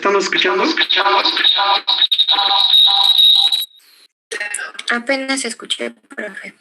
estamos escuchando? Apenas escuché, profe.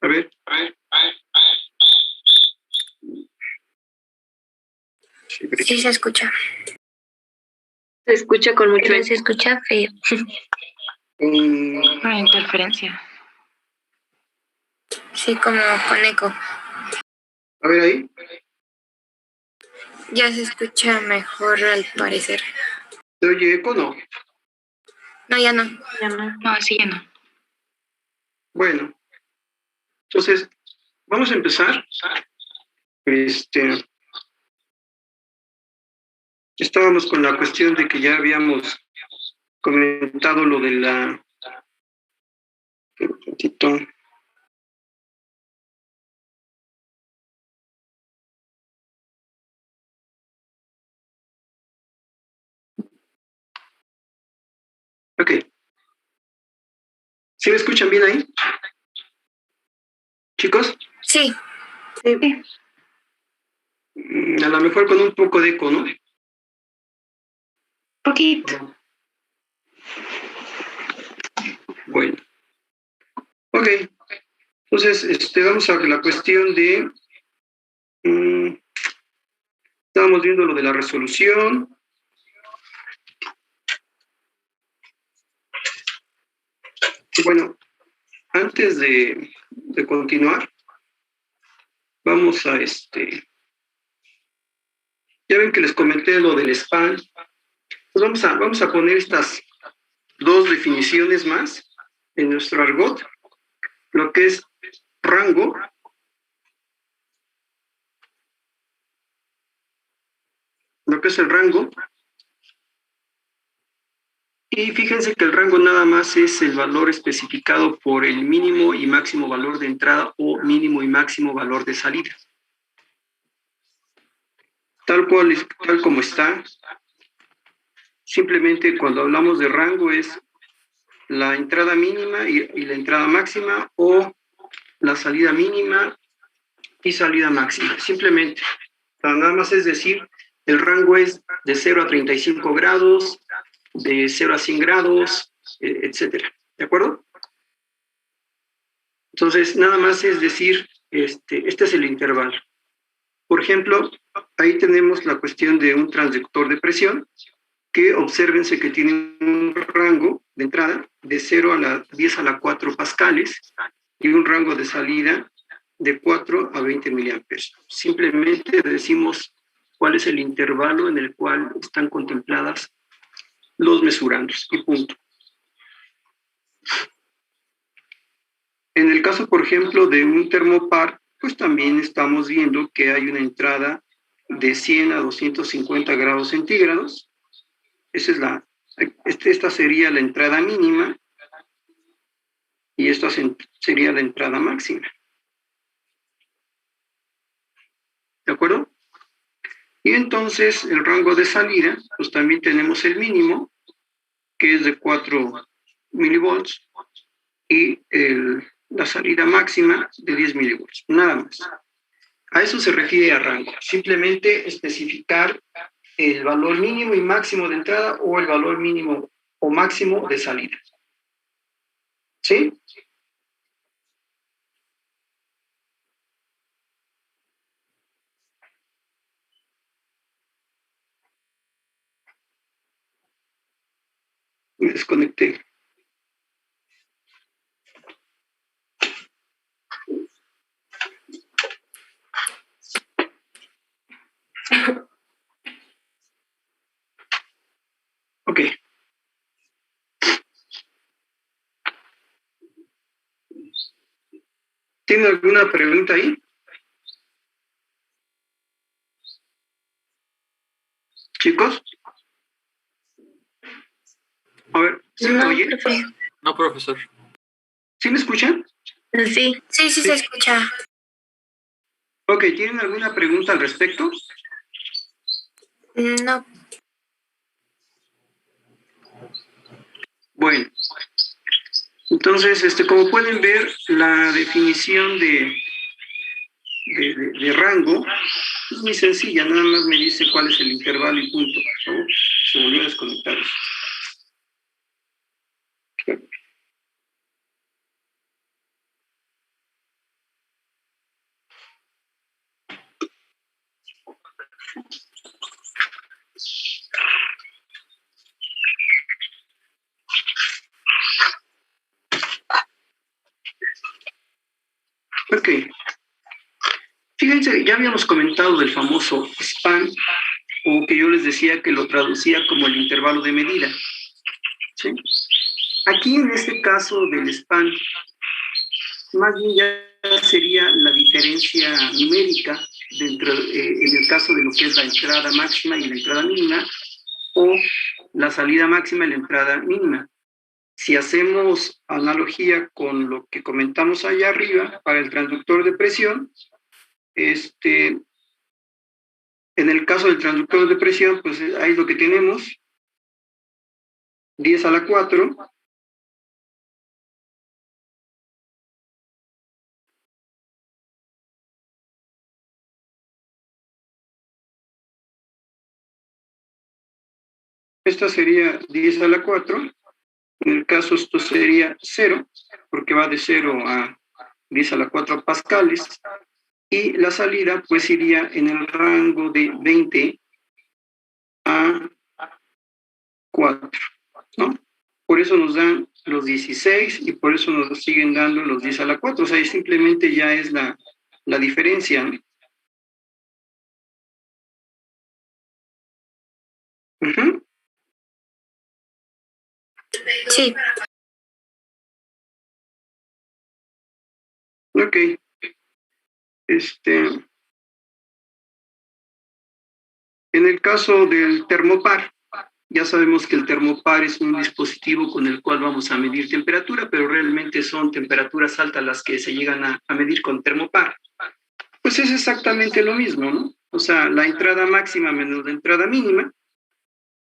A ver. Sí se escucha. Se escucha con mucho Pero se escucha feo. Una interferencia. Sí, como con eco. A ver ahí. Ya se escucha mejor al parecer. ¿Se oye eco o no? No, ya no. Ya no. No, así ya no. Bueno, entonces, vamos a empezar. Estábamos con la cuestión de que ya habíamos comentado lo de la... Un ratito. Ok. ¿Sí me escuchan bien ahí? ¿Chicos? Sí. A lo mejor con un poco de eco, ¿no? Poquito. Bueno. Ok. Entonces, vamos a la cuestión de... estábamos viendo lo de la resolución. Y bueno, antes de continuar, vamos a ya ven que les comenté lo del span. Pues vamos a poner estas dos definiciones más en nuestro argot. Lo que es rango, lo que es el rango. Y fíjense que el rango nada más es el valor especificado por el mínimo y máximo valor de entrada o mínimo y máximo valor de salida. Tal como está, simplemente cuando hablamos de rango es la entrada mínima y la entrada máxima o la salida mínima y salida máxima. Simplemente, nada más es decir, el rango es de 0 a 35 grados, de 0 a 100 grados, etcétera. ¿De acuerdo? Entonces, nada más es decir, este es el intervalo. Por ejemplo, ahí tenemos la cuestión de un transductor de presión, que obsérvense que tiene un rango de entrada de 0 a la 10 a la 4 pascales y un rango de salida de 4 a 20 miliamperes. Simplemente decimos cuál es el intervalo en el cual están contempladas los mesurandos y punto. En el caso, por ejemplo, de un termopar, pues también estamos viendo que hay una entrada de 100 a 250 grados centígrados. Esta sería la entrada mínima y esta sería la entrada máxima. ¿De acuerdo? Y entonces el rango de salida, pues también tenemos el mínimo, que es de 4 milivolts, y la salida máxima de 10 milivolts, nada más. A eso se refiere a rango, simplemente especificar el valor mínimo y máximo de entrada o el valor mínimo o máximo de salida. ¿Sí? Me desconecté. Ok. ¿Tiene alguna pregunta ahí? ¿Chicos? A ver, ¿sí me No, oye? profe. No, profesor. ¿Sí me escuchan? Sí. Sí, se escucha. Ok, ¿tienen alguna pregunta al respecto? No. Bueno, entonces, como pueden ver, la definición de rango es muy sencilla, nada más me dice cuál es el intervalo y punto. ¿No? Se volvió a desconectar. Ok. Fíjense, ya habíamos comentado del famoso span, o que yo les decía que lo traducía como el intervalo de medida. ¿Sí? Aquí en este caso del span, más bien ya sería la diferencia numérica dentro, en el caso de lo que es la entrada máxima y la entrada mínima, o la salida máxima y la entrada mínima. Si hacemos analogía con lo que comentamos allá arriba para el transductor de presión, en el caso del transductor de presión, pues ahí lo que tenemos, 10 a la 4, esta sería 10 a la 4, en el caso esto sería 0, porque va de 0 a 10 a la 4 pascales, y la salida pues iría en el rango de 20 a 4, ¿no? Por eso nos dan los 16 y por eso nos siguen dando los 10 a la 4, o sea, simplemente ya es la diferencia, ¿no? Uh-huh. Sí. Ok. En el caso del termopar, ya sabemos que el termopar es un dispositivo con el cual vamos a medir temperatura, pero realmente son temperaturas altas las que se llegan a medir con termopar. Pues es exactamente lo mismo, ¿no? O sea, la entrada máxima menos la entrada mínima.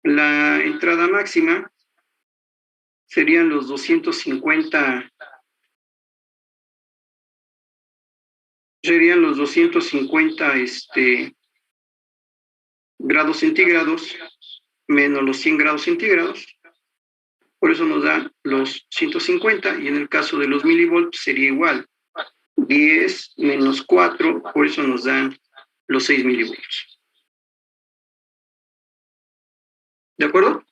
La entrada máxima serían los 250, grados centígrados menos los 100 grados centígrados. Por eso nos da los 150, y en el caso de los milivolts sería igual. 10 menos 4, por eso nos dan los 6 milivolts. ¿De acuerdo?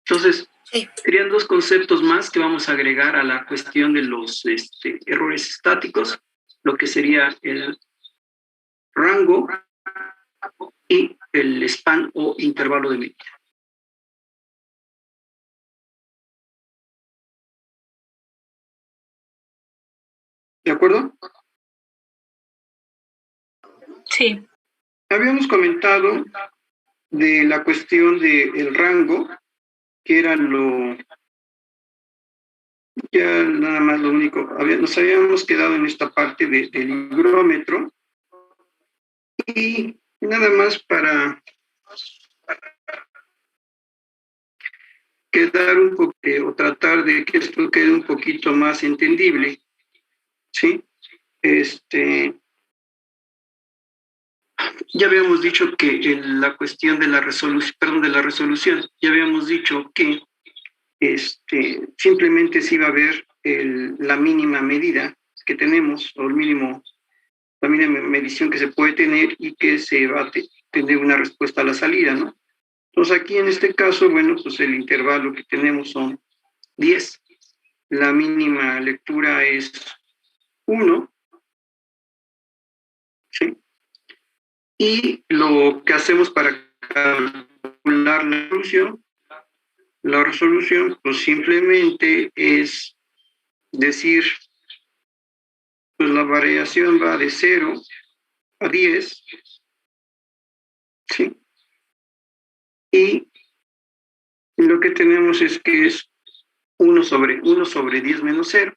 Entonces, Sí. serían dos conceptos más que vamos a agregar a la cuestión de los errores estáticos, lo que sería el rango y el span o intervalo de medida. ¿De acuerdo? Sí. Habíamos comentado de la cuestión del rango, que era ya nada más lo único, nos habíamos quedado en esta parte del higrómetro, y nada más para quedar un poco, o tratar de que esto quede un poquito más entendible, ¿sí? Ya habíamos dicho que la cuestión de la resolución, ya habíamos dicho que simplemente se iba a ver la mínima medida que tenemos, o la mínima medición que se puede tener, y que se va a tener una respuesta a la salida, ¿no? Entonces aquí en este caso, bueno, pues el intervalo que tenemos son 10. La mínima lectura es 1, ¿sí? Y lo que hacemos para calcular la resolución, pues simplemente es decir, pues la variación va de 0 a 10, ¿sí? Y Y lo que tenemos es que es 1 sobre 10 menos 0.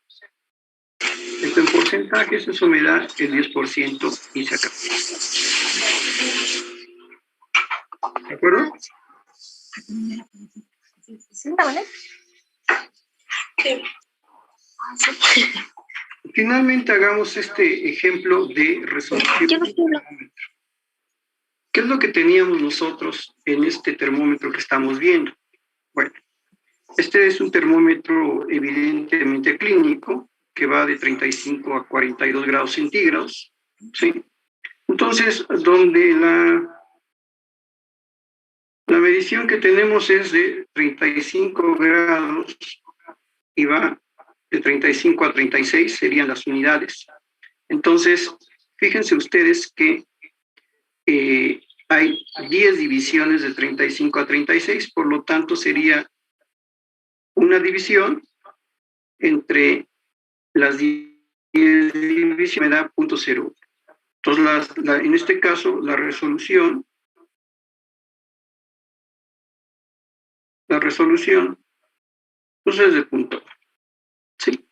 Esto en porcentajes, eso me da el 10% y se acabó. ¿De acuerdo? Finalmente hagamos este ejemplo de resolución. ¿Qué es lo que teníamos nosotros en este termómetro que estamos viendo? Bueno, este es un termómetro evidentemente clínico que va de 35 a 42 grados centígrados, ¿sí? Entonces, donde la medición que tenemos es de 35 grados y va de 35 a 36, serían las unidades. Entonces, fíjense ustedes que hay 10 divisiones de 35 a 36, por lo tanto sería una división entre las 10 divisiones, me da 0.01. Entonces, en este caso, la resolución pues es de punto. ¿Sí?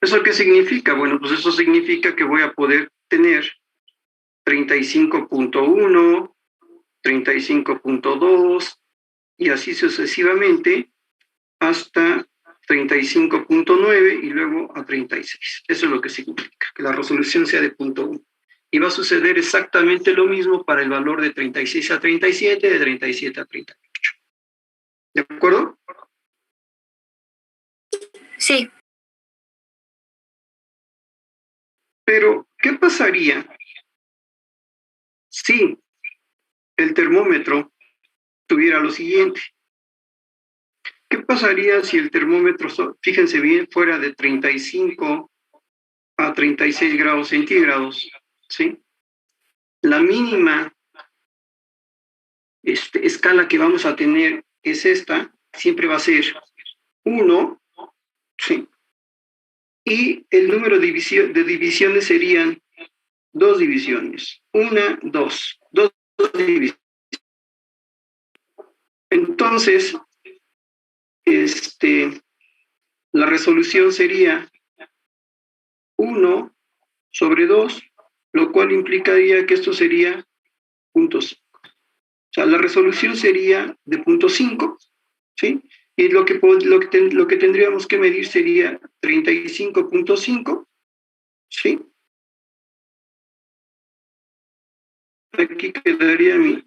¿Eso qué significa? Bueno, pues eso significa que voy a poder tener 35.1, 35.2 y así sucesivamente hasta 35.9 y luego a 36. Eso es lo que significa, que la resolución sea de punto 1. Y va a suceder exactamente lo mismo para el valor de 36 a 37, de 37 a 38. ¿De acuerdo? Sí. Pero, ¿qué pasaría si el termómetro tuviera lo siguiente? ¿Qué pasaría si el termómetro, fíjense bien, fuera de 35 a 36 grados centígrados? ¿Sí? La mínima escala que vamos a tener es esta, siempre va a ser 1, ¿sí? Y el número de divisiones serían 2 divisiones, 1, 2 divisiones. Entonces, la resolución sería 1 sobre 2, lo cual implicaría que esto sería 0.5. O sea, la resolución sería de 0.5, ¿sí? Y lo que tendríamos que medir sería 35.5, ¿sí? Aquí quedaría mi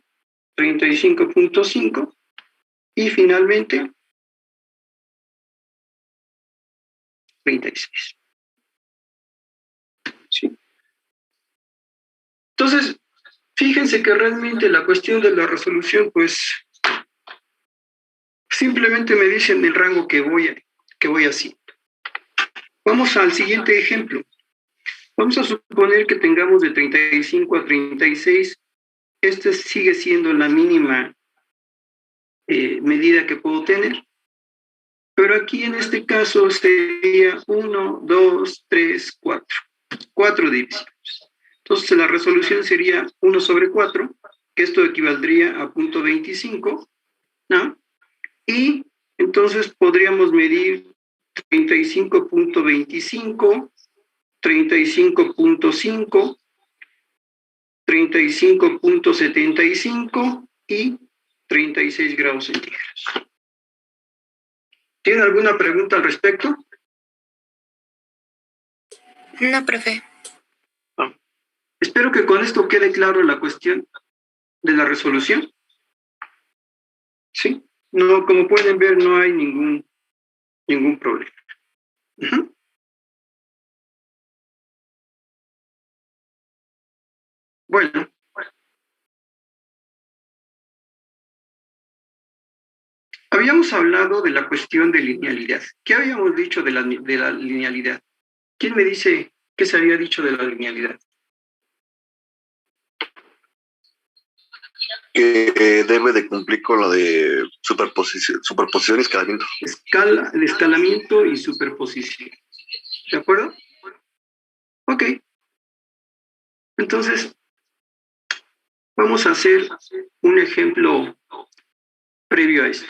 35.5 y finalmente 36. ¿Sí? Entonces, fíjense que realmente la cuestión de la resolución, pues, simplemente me dicen el rango que voy haciendo. Vamos al siguiente ejemplo. Vamos a suponer que tengamos de 35 a 36. Esta sigue siendo la mínima medida que puedo tener. Pero aquí en este caso sería 1, 2, 3, 4. 4 divisiones. Entonces la resolución sería 1 sobre 4, que esto equivaldría a 0.25, ¿no? Y entonces podríamos medir 35.25, 35.5, 35.75 y 36 grados centígrados. ¿Tiene alguna pregunta al respecto? No, profe. No. Espero que con esto quede claro la cuestión de la resolución. ¿Sí? No, como pueden ver, no hay ningún problema. Uh-huh. Bueno. Habíamos hablado de la cuestión de linealidad. ¿Qué habíamos dicho de la linealidad? ¿Quién me dice qué se había dicho de la linealidad? Que debe de cumplir con lo de superposición y escalamiento. Escalamiento y superposición. ¿De acuerdo? Ok. Entonces, vamos a hacer un ejemplo previo a esto.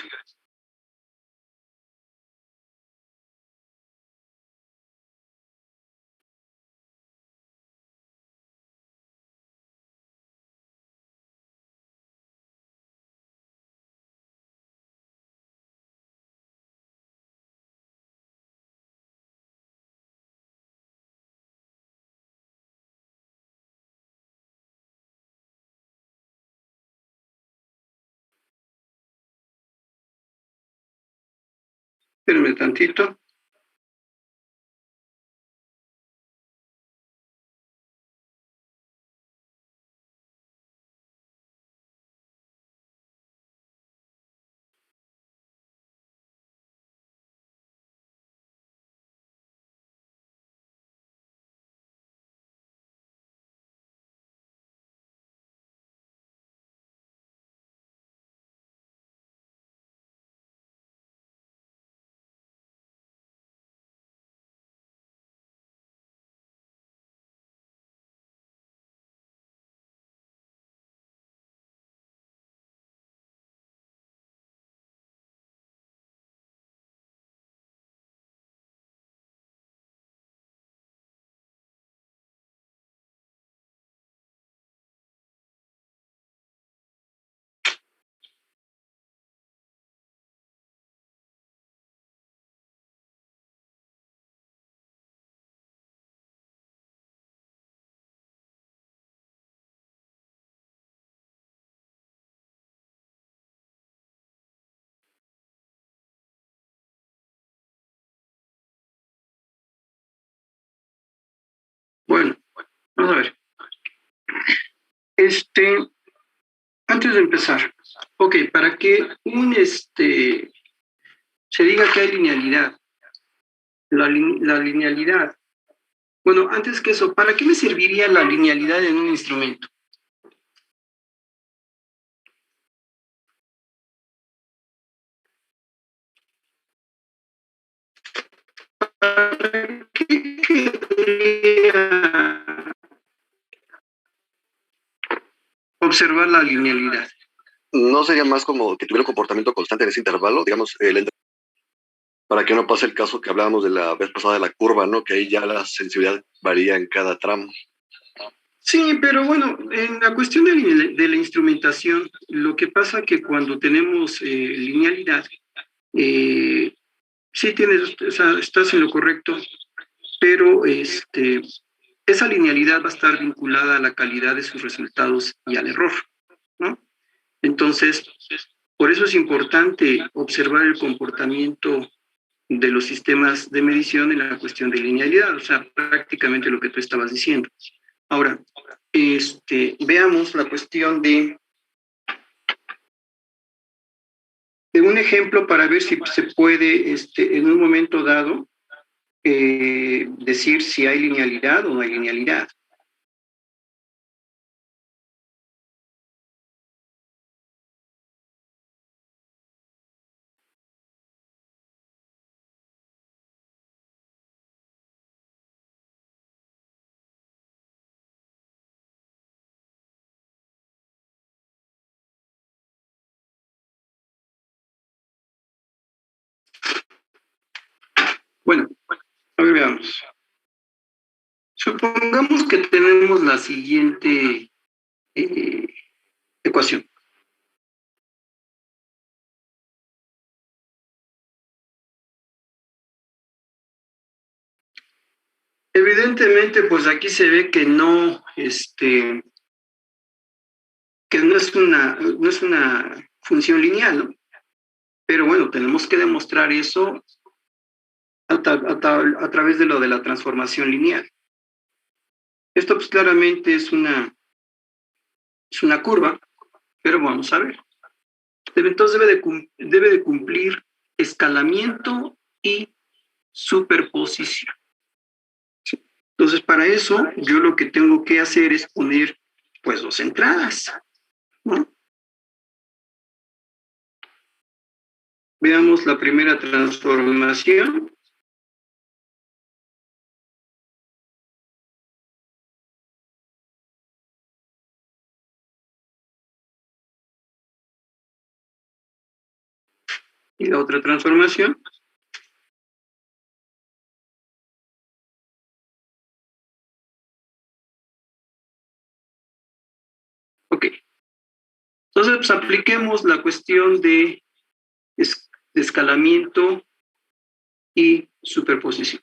Espérenme tantito. Bueno, vamos a ver. Antes de empezar, ok, para que se diga que hay linealidad, la linealidad, bueno, antes que eso, ¿para qué me serviría la linealidad en un instrumento? ¿Para qué querría observar la linealidad? ¿No sería más como que tuviera un comportamiento constante en ese intervalo? Digamos, para que no pase el caso que hablábamos de la vez pasada de la curva, ¿no? Que ahí ya la sensibilidad varía en cada tramo. Sí, pero bueno, en la cuestión de la instrumentación, lo que pasa que cuando tenemos linealidad, sí tienes, o sea, estás en lo correcto, pero esa linealidad va a estar vinculada a la calidad de sus resultados y al error, ¿no? Entonces, por eso es importante observar el comportamiento de los sistemas de medición en la cuestión de linealidad, o sea, prácticamente lo que tú estabas diciendo. Ahora, veamos la cuestión de un ejemplo para ver si se puede, en un momento dado, decir si hay linealidad o no hay linealidad. Bueno, a ver, veamos. Supongamos que tenemos la siguiente ecuación. Evidentemente, pues aquí se ve que no es una función lineal, ¿no? Pero bueno, tenemos que demostrar eso a través de lo de la transformación lineal. Esto pues claramente es una curva, pero vamos a ver. Entonces debe de cumplir escalamiento y superposición. Entonces, para eso, yo lo que tengo que hacer es poner, pues, dos entradas, ¿no? Veamos la primera transformación. Y la otra transformación. Ok. Entonces, pues, apliquemos la cuestión de escalamiento y superposición.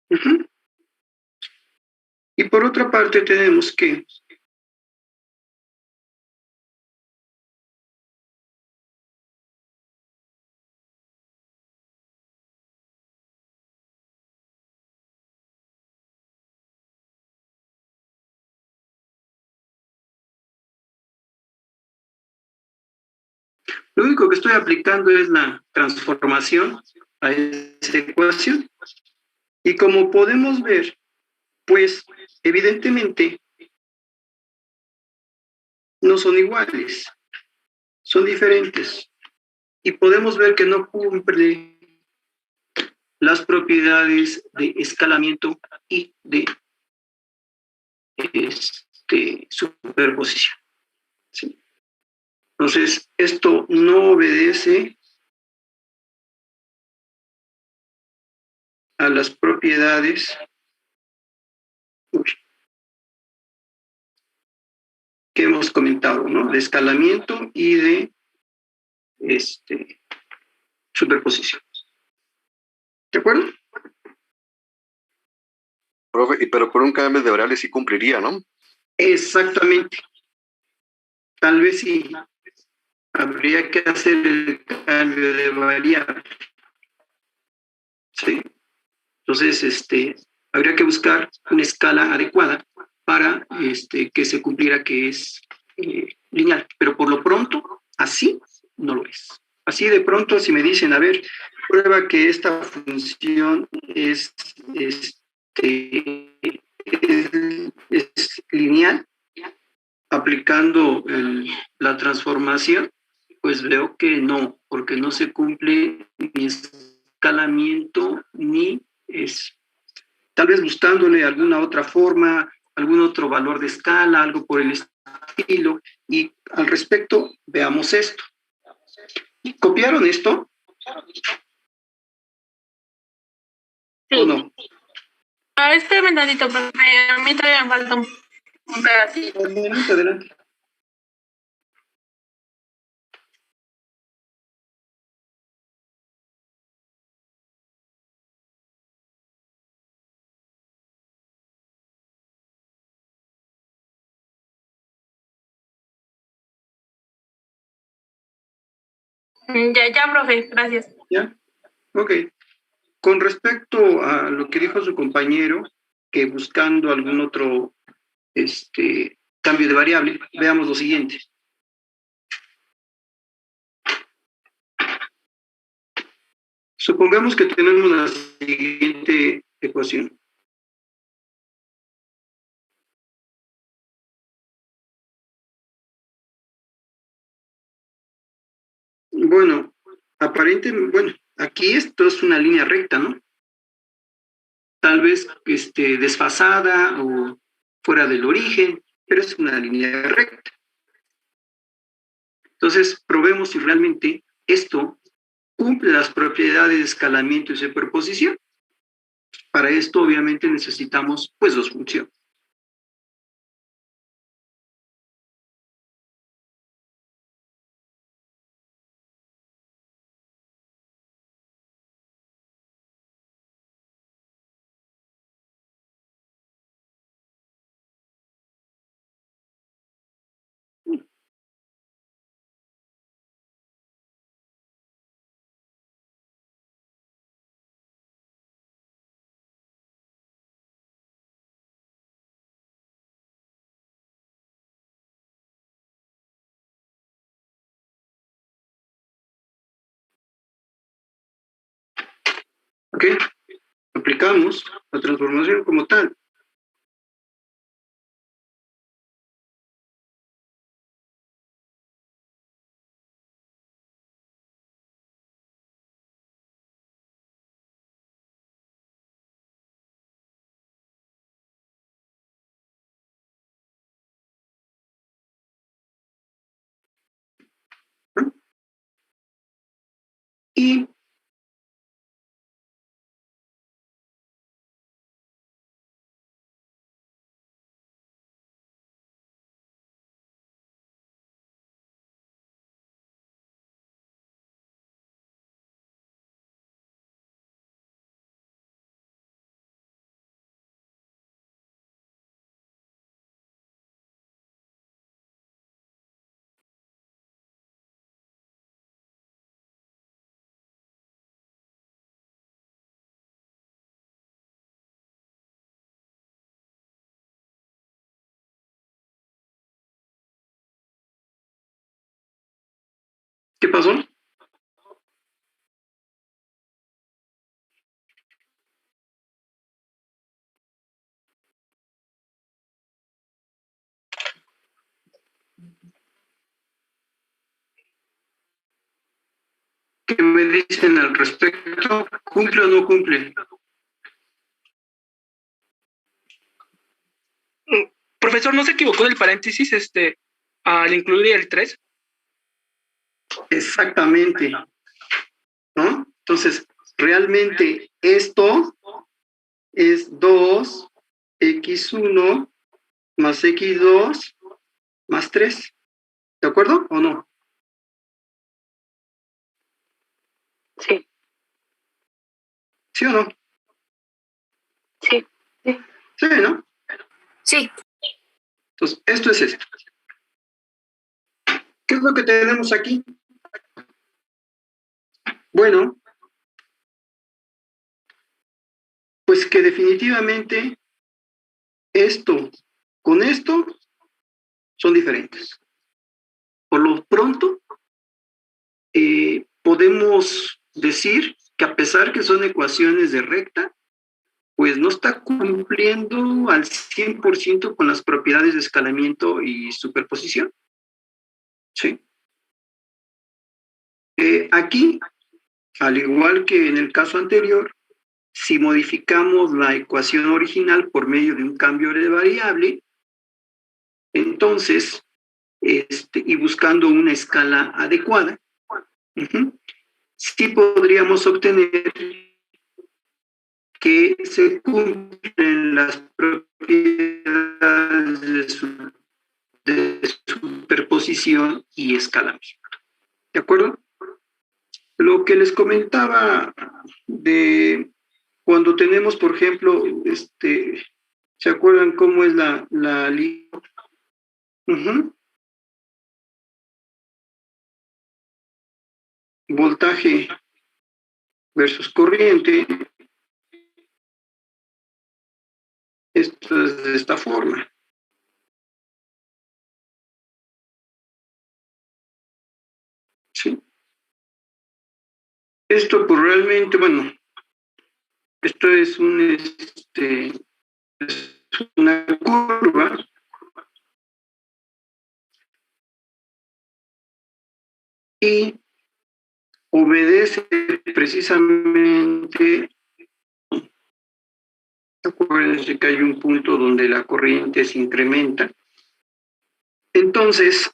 Ujú. Y por otra parte tenemos que lo único que estoy aplicando es la transformación a esa ecuación. Y como podemos ver, pues evidentemente no son iguales, son diferentes. Y podemos ver que no cumple las propiedades de escalamiento y de superposición. ¿Sí? Entonces, esto no obedece a las propiedades que hemos comentado, ¿no? De escalamiento y de superposición. ¿De acuerdo? Profe, pero con un cambio de variables sí cumpliría, ¿no? Exactamente. Tal vez sí habría que hacer el cambio de variable. ¿Sí? Entonces, habría que buscar una escala adecuada para que se cumpliera que es lineal. Pero por lo pronto, así no lo es. Así de pronto, si me dicen, a ver, prueba que esta función es lineal, aplicando la transformación, pues veo que no, porque no se cumple ni escalamiento ni es tal vez buscándole alguna otra forma, algún otro valor de escala, algo por el estilo. Y al respecto, veamos esto. ¿Copiaron esto? Sí. ¿O no? Espérame un tantito, porque a mí todavía me falta un pedacito. Adelante, adelante. Ya, profe, gracias. ¿Ya? Ok. Con respecto a lo que dijo su compañero, que buscando algún otro cambio de variable, veamos lo siguiente. Supongamos que tenemos la siguiente ecuación. Bueno, aparentemente, bueno, aquí esto es una línea recta, ¿no? Tal vez desfasada o fuera del origen, pero es una línea recta. Entonces, probemos si realmente esto cumple las propiedades de escalamiento y superposición. Para esto, obviamente, necesitamos pues dos funciones. ¿Ok? Aplicamos la transformación como tal. ¿No? Y ¿Qué pasó? ¿Qué me dicen al respecto? ¿Cumple o no cumple? Profesor, ¿no se equivocó del paréntesis al incluir el 3? Exactamente, ¿no? Entonces, realmente esto es 2x1 más x2 más 3. ¿De acuerdo o no? Sí. ¿Sí o no? Sí. Sí, ¿no? Sí. Entonces, esto es esto. ¿Qué es lo que tenemos aquí? Bueno, pues que definitivamente esto con esto son diferentes. Por lo pronto, podemos decir que a pesar que son ecuaciones de recta, pues no está cumpliendo al 100% con las propiedades de escalamiento y superposición. ¿Sí? Aquí, al igual que en el caso anterior, si modificamos la ecuación original por medio de un cambio de variable, entonces, y buscando una escala adecuada, sí podríamos obtener que se cumplen las propiedades de superposición y escalamiento. ¿De acuerdo? Lo que les comentaba de cuando tenemos, por ejemplo, ¿se acuerdan cómo es la voltaje versus corriente? Esto es de esta forma. ¿Sí? Esto pues realmente, bueno, esto es una curva y obedece precisamente, acuérdense que hay un punto donde la corriente se incrementa. Entonces,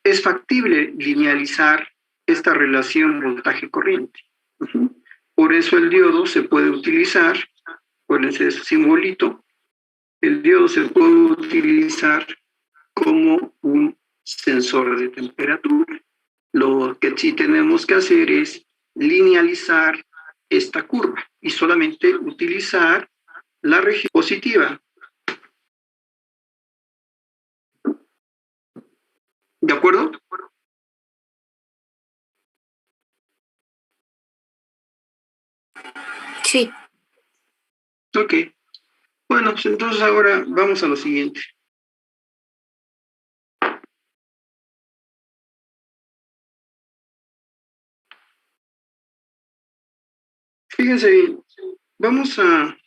es factible linealizar esta relación voltaje-corriente. Por eso el diodo se puede utilizar, acuérdense de su simbolito, el diodo se puede utilizar como un sensor de temperatura. Lo que sí tenemos que hacer es linealizar esta curva y solamente utilizar la región positiva. ¿De acuerdo? Sí. Ok. Bueno, pues entonces ahora vamos a lo siguiente. Fíjense bien, vamos a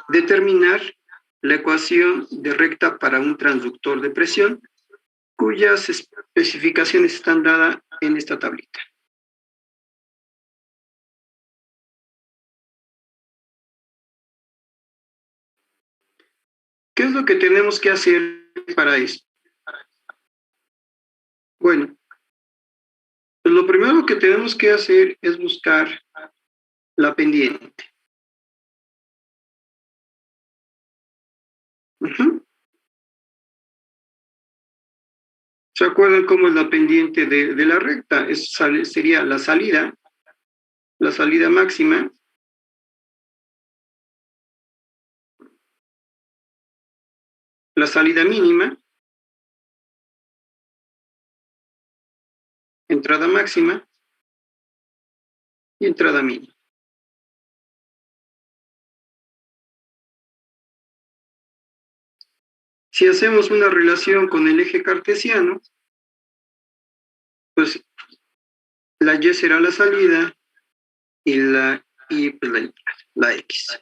determinar la ecuación de recta para un transductor de presión, cuyas especificaciones están dadas en esta tablita. ¿Qué es lo que tenemos que hacer para esto? Bueno, pues lo primero que tenemos que hacer es buscar la pendiente. ¿Se acuerdan cómo es la pendiente de la recta? Sería la salida máxima, la salida mínima, entrada máxima y entrada mínima. Si hacemos una relación con el eje cartesiano, pues la Y será la salida y la Y pues la X.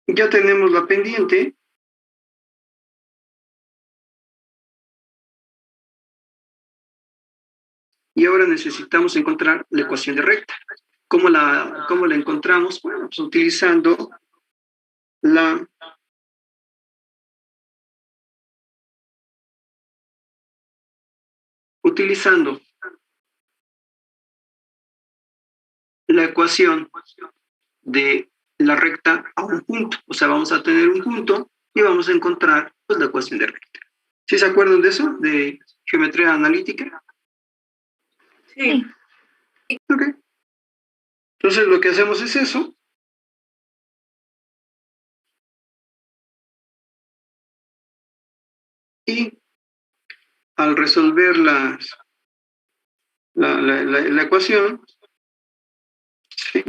Ya tenemos la pendiente. Y ahora necesitamos encontrar la ecuación de recta. ¿Cómo la encontramos? Bueno, pues utilizando la ecuación de la recta a un punto. O sea, vamos a tener un punto y vamos a encontrar pues, la ecuación de recta. ¿Sí se acuerdan de eso? De geometría analítica. Sí. Ok. Entonces lo que hacemos es eso. Y al resolver la ecuación, ¿sí?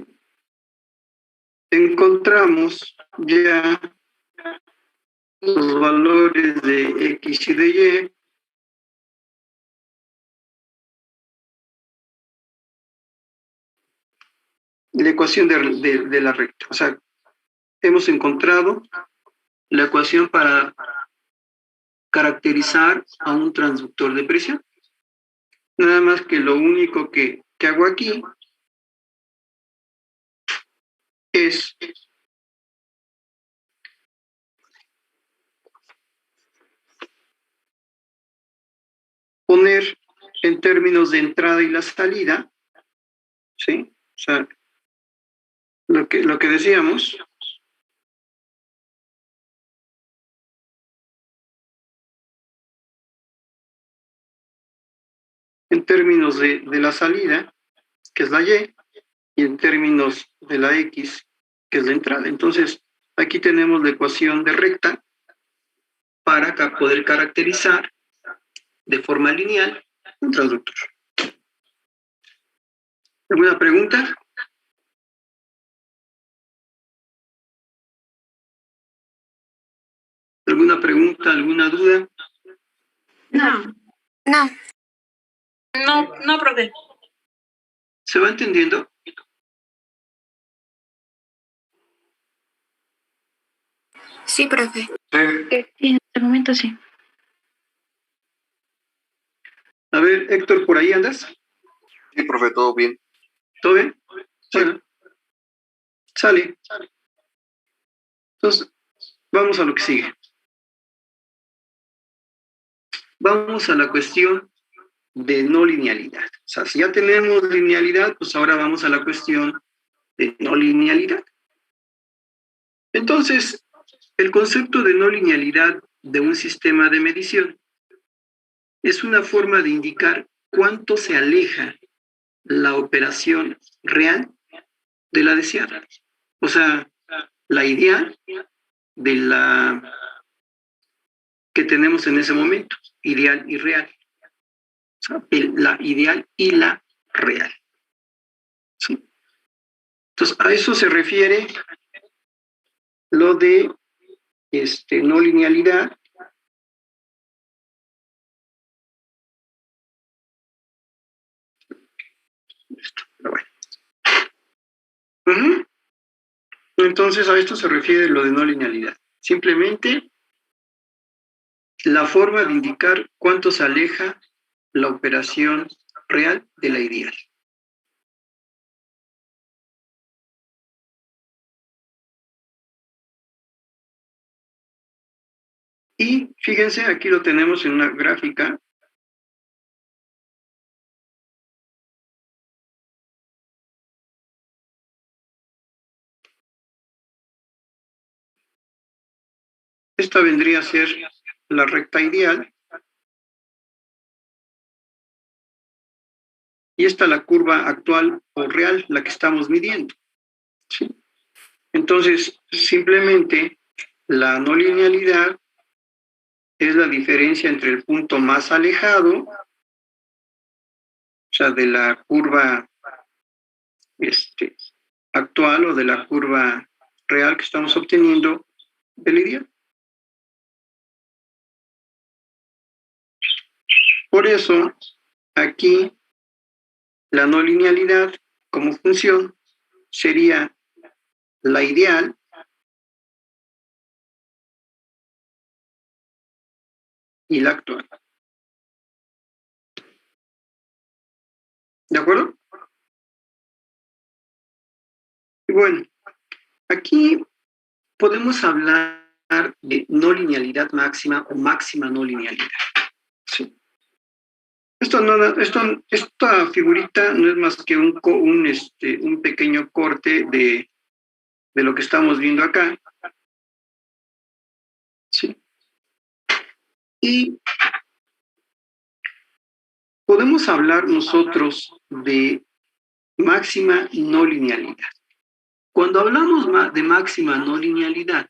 Encontramos ya los valores de X y de Y. La ecuación de la recta. O sea, hemos encontrado la ecuación para caracterizar a un transductor de presión. Nada más que lo único que hago aquí es poner en términos de entrada y la salida, ¿sí? O sea, lo que decíamos, en términos de la salida, que es la Y, y en términos de la X, que es la entrada. Entonces, aquí tenemos la ecuación de recta para poder caracterizar de forma lineal un transductor. ¿Alguna pregunta? ¿Alguna pregunta? ¿Alguna duda? No. No. No, profe. ¿Se va entendiendo? Sí, profe. Sí, en este momento sí. A ver, Héctor, ¿por ahí andas? Sí, profe, todo bien. ¿Todo bien? Sí. Bueno, sale. Entonces, vamos a lo que sigue. Vamos a la cuestión de no linealidad. O sea, si ya tenemos linealidad, pues ahora vamos a la cuestión de no linealidad. Entonces, el concepto de no linealidad de un sistema de medición es una forma de indicar cuánto se aleja la operación real de la deseada. O sea, la ideal de la que tenemos en ese momento, ideal y real. O sea, la ideal y la real. ¿Sí? Entonces, a eso se refiere lo de no linealidad. Pero bueno. Uh-huh. Entonces, a esto se refiere lo de no linealidad. Simplemente la forma de indicar cuánto se aleja la operación real de la ideal. Y fíjense, aquí lo tenemos en una gráfica. Esta vendría a ser la recta ideal. Y esta la curva actual o real, la que estamos midiendo. ¿Sí? Entonces, simplemente la no linealidad es la diferencia entre el punto más alejado, o sea, de la curva actual o de la curva real que estamos obteniendo del ideal. Por eso, aquí la no linealidad como función sería la ideal y la actual. ¿De acuerdo? Y bueno, aquí podemos hablar de no linealidad máxima o máxima no linealidad. ¿Sí? Esta figurita no es más que un pequeño corte de lo que estamos viendo acá. ¿Sí? Y podemos hablar nosotros de máxima no linealidad. Cuando hablamos de máxima no linealidad,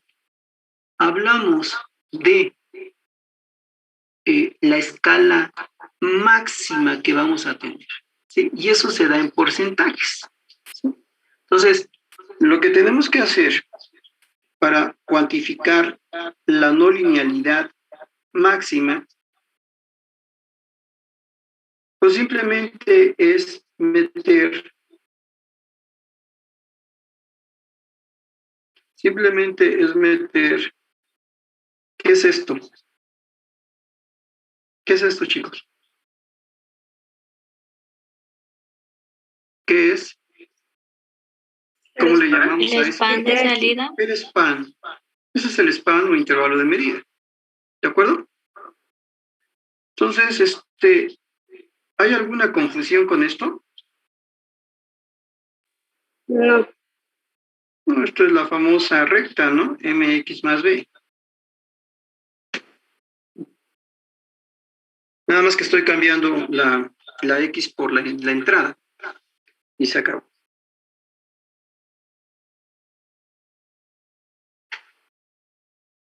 hablamos de la escala máxima que vamos a tener, ¿sí? Y eso se da en porcentajes, ¿sí? Entonces, lo que tenemos que hacer para cuantificar la no linealidad máxima, pues simplemente es meter ¿qué es esto? ¿Qué es esto, chicos? ¿Qué es? ¿Cómo le llamamos a ¿El span de salida? El span. Ese es el span o intervalo de medida. ¿De acuerdo? Entonces, ¿hay alguna confusión con esto? No. No, esto es la famosa recta, ¿no? Mx más b. Nada más que estoy cambiando la x por la entrada. Y se acabó.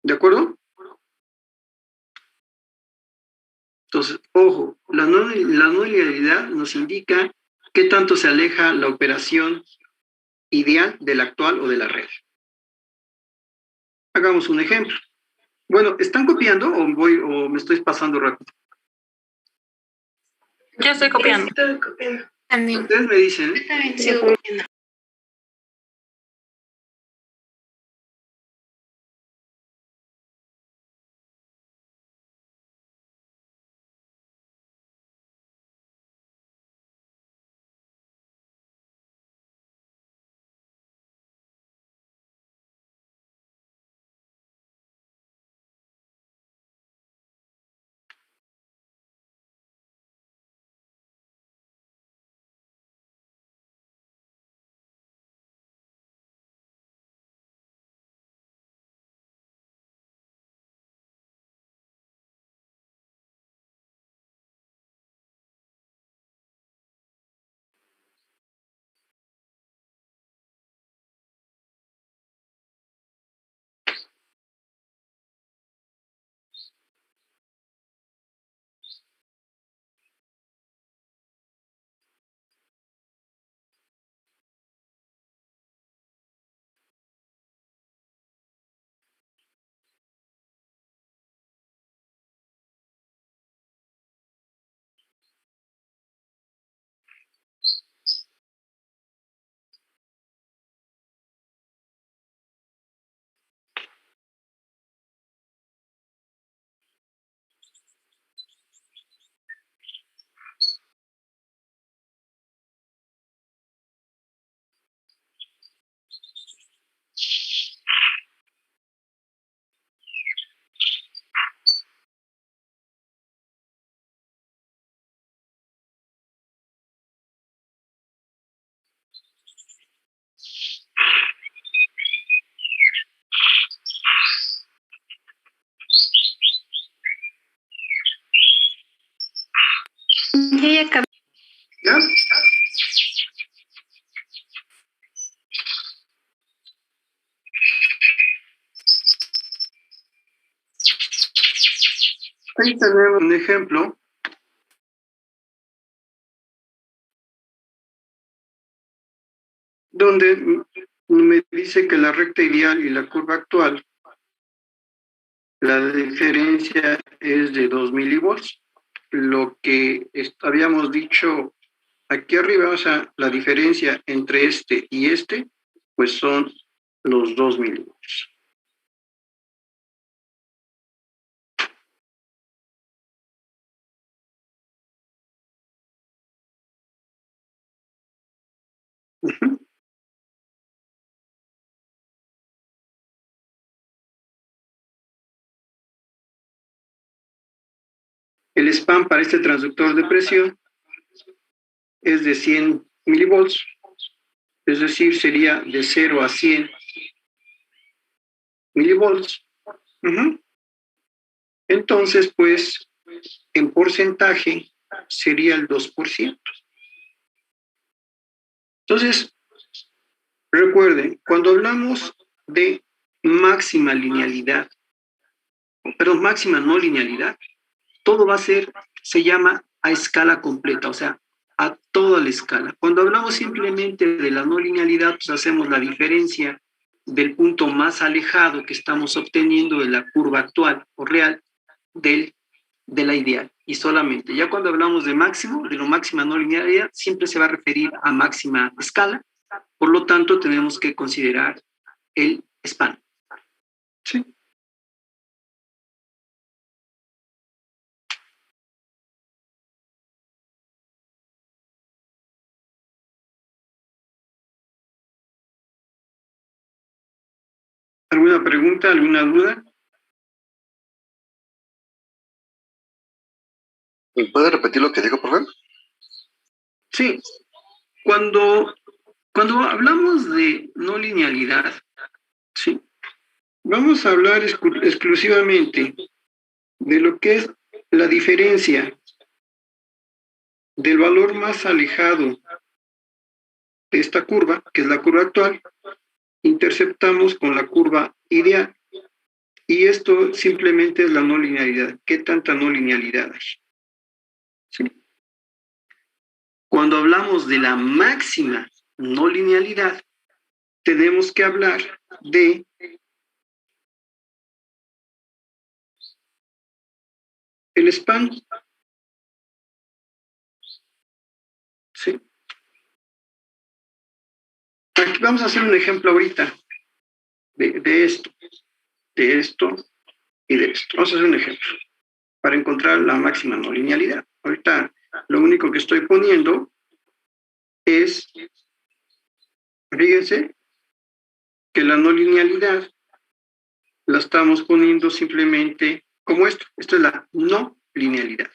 ¿De acuerdo? Entonces, ojo, la no linealidad nos indica qué tanto se aleja la operación ideal de la actual o de la red. Hagamos un ejemplo. Bueno, ¿están copiando o me estoy pasando rápido? Yo estoy copiando. También. Ustedes me dicen, ¿eh? También sigo copiando. Ya acabé. ¿Ya? Ahí tenemos un ejemplo donde me dice que la recta ideal y la curva actual, la diferencia es de 2 milivolts. lo que habíamos dicho aquí arriba, o sea, la diferencia entre este y este, pues son los 2 milivolts. Ujú. El span para este transductor de presión es de 100 milivolts, es decir, sería de 0 a 100 milivolts. Ujú. Entonces, pues, en porcentaje sería el 2%. Entonces, recuerden, cuando hablamos de máxima linealidad, perdón, máxima no linealidad, todo va a ser, se llama a escala completa, o sea, a toda la escala. Cuando hablamos simplemente de la no linealidad, pues hacemos la diferencia del punto más alejado que estamos obteniendo de la curva actual o real de la ideal. Y solamente, ya cuando hablamos de máximo, de lo máxima no linealidad, siempre se va a referir a máxima escala. Por lo tanto, tenemos que considerar el span. ¿Sí? ¿Alguna pregunta, alguna duda? ¿Puede repetir lo que dijo, por favor? Sí. Cuando hablamos de no linealidad, ¿sí? Vamos a hablar exclusivamente de lo que es la diferencia del valor más alejado de esta curva, que es la curva actual, interceptamos con la curva ideal. Y esto simplemente es la no linealidad. ¿Qué tanta no linealidad hay? ¿Sí? Cuando hablamos de la máxima no linealidad, tenemos que hablar de el span. ¿Sí? Aquí vamos a hacer un ejemplo ahorita de esto y de esto. Vamos a hacer un ejemplo para encontrar la máxima no linealidad. Ahorita lo único que estoy poniendo es, fíjense, que la no linealidad la estamos poniendo simplemente como esto. Esto es la no linealidad.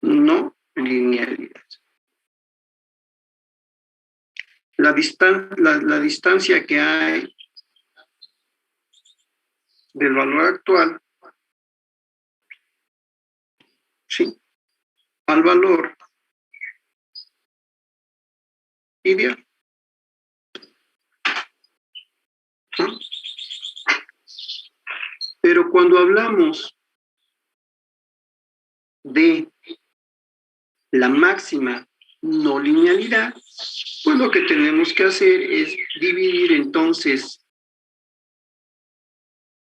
No linealidad. La distancia que hay del valor actual, ¿sí?, al valor ideal. ¿Sí? Pero cuando hablamos de la máxima no linealidad, pues lo que tenemos que hacer es dividir entonces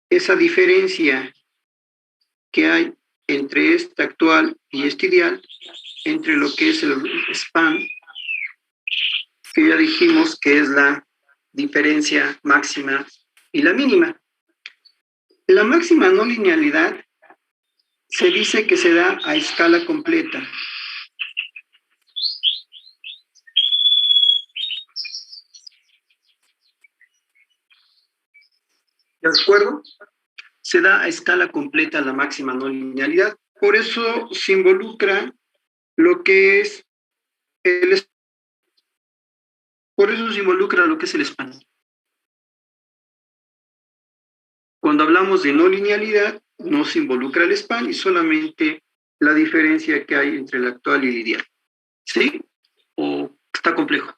esa diferencia que hay entre este actual y este ideal, entre lo que es el span, que ya dijimos que es la diferencia máxima y la mínima. La máxima no linealidad se dice que se da a escala completa. ¿De acuerdo? Se da a escala completa la máxima no linealidad. Por eso se involucra lo que es por eso se involucra lo que es el span. Cuando hablamos de no linealidad, no se involucra el span y solamente la diferencia que hay entre el actual y el ideal. ¿Sí? ¿O está complejo?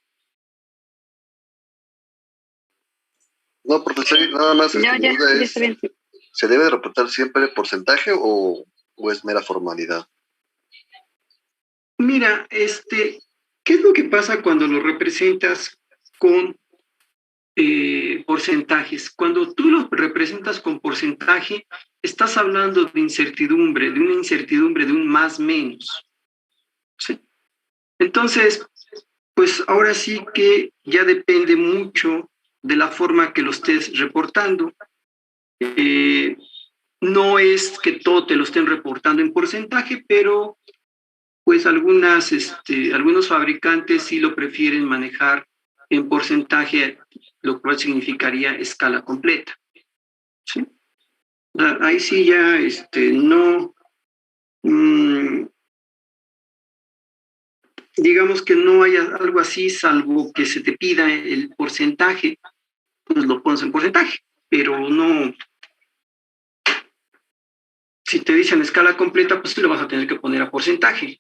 No, profesor, nada más No, ya, duda ya es, está bien. ¿se debe de reportar siempre el porcentaje o es mera formalidad? Mira, ¿qué es lo que pasa cuando lo representas con porcentajes. Cuando tú lo representas con porcentaje, estás hablando de incertidumbre, de una incertidumbre de un más menos. ¿Sí? Entonces, pues ahora sí que ya depende mucho de la forma que lo estés reportando. No es que todo te lo estén reportando en porcentaje, pero pues algunos fabricantes sí lo prefieren manejar en porcentaje, lo cual significaría escala completa. ¿Sí? Ahí sí ya no, digamos que no hay algo así, salvo que se te pida el porcentaje, pues lo pones en porcentaje, pero no, si te dicen escala completa, pues sí lo vas a tener que poner a porcentaje.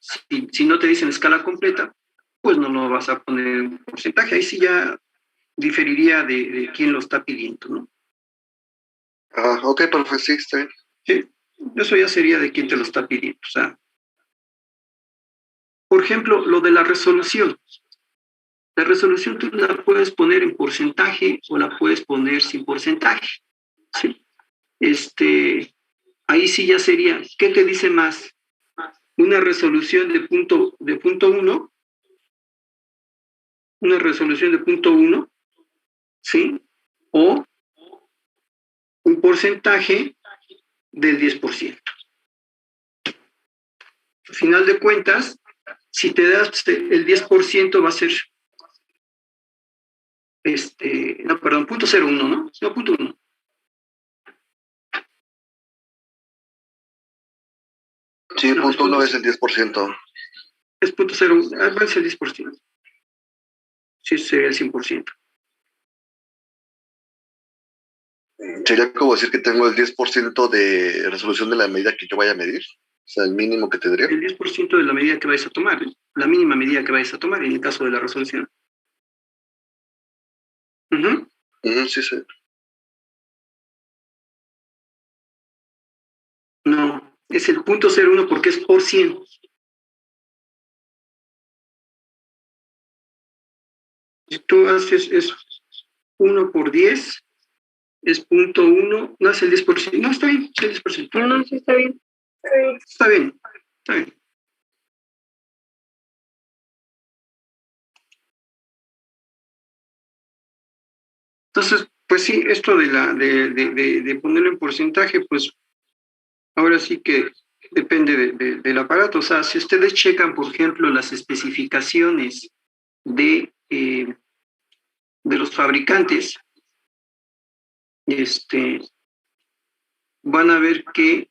Si no te dicen escala completa, pues no lo vas a poner en porcentaje. Ahí sí ya diferiría de quién lo está pidiendo, ¿no? Ah, ok, perfecto, sí, está bien. Sí, eso ya sería de quién te lo está pidiendo. O sea, por ejemplo, lo de la resolución. La resolución tú la puedes poner en porcentaje o la puedes poner sin porcentaje. ¿Sí? Ahí sí ya sería, ¿qué te dice más? Una resolución de punto 1, una resolución de punto 1, ¿sí? O un porcentaje del 10%. Al final de cuentas, si te das el 10% va a ser, no, perdón, 0.01, ¿no? No, 0.1. Sí, No, punto 1 es el 10%. Es 0.01, va a ser el 10%. Sí, sería el 100%. Sería como decir que tengo el 10% de resolución de la medida que yo vaya a medir. O sea, el mínimo que tendría. El 10% de la medida que vayas a tomar, ¿eh? La mínima medida que vayas a tomar en el caso de la resolución. Sí, sí. No, es el 0.01 porque es por 100. Si tú haces es 1 por 10, es 0.1, no es el 10%. No, está bien, es el 10%. No, sí está bien. Está bien, está bien. Entonces, pues sí, esto de ponerlo en porcentaje, pues ahora sí que depende del aparato. O sea, si ustedes checan, por ejemplo, las especificaciones de los fabricantes, van a ver que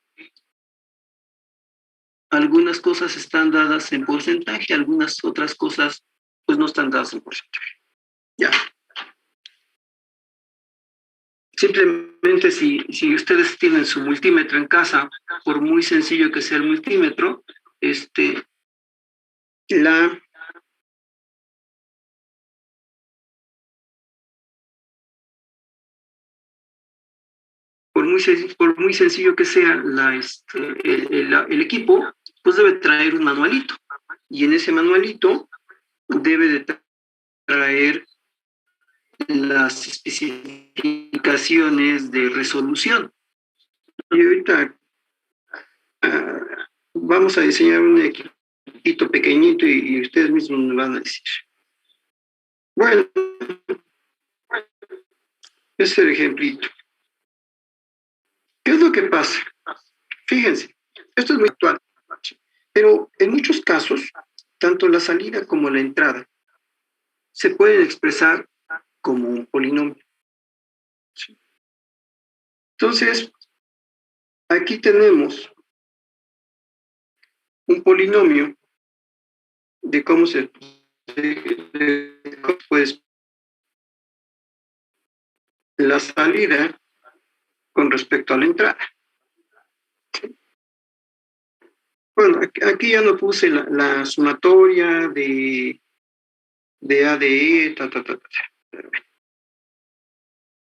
algunas cosas están dadas en porcentaje, algunas otras cosas pues no están dadas en porcentaje. Ya. Simplemente si ustedes tienen su multímetro en casa, por muy sencillo que sea el multímetro, por muy sencillo que sea el equipo, pues debe traer un manualito. Y en ese manualito debe de traer las especificaciones de resolución. Y ahorita vamos a diseñar un equipito pequeñito y ustedes mismos me van a decir. Bueno, ese es el ejemplito. ¿Qué es lo que pasa? Fíjense, esto es muy actual, pero en muchos casos, tanto la salida como la entrada se pueden expresar como un polinomio. Entonces, aquí tenemos un polinomio de cómo se pues la salida con respecto a la entrada. Bueno, aquí ya no puse la sumatoria de ADE,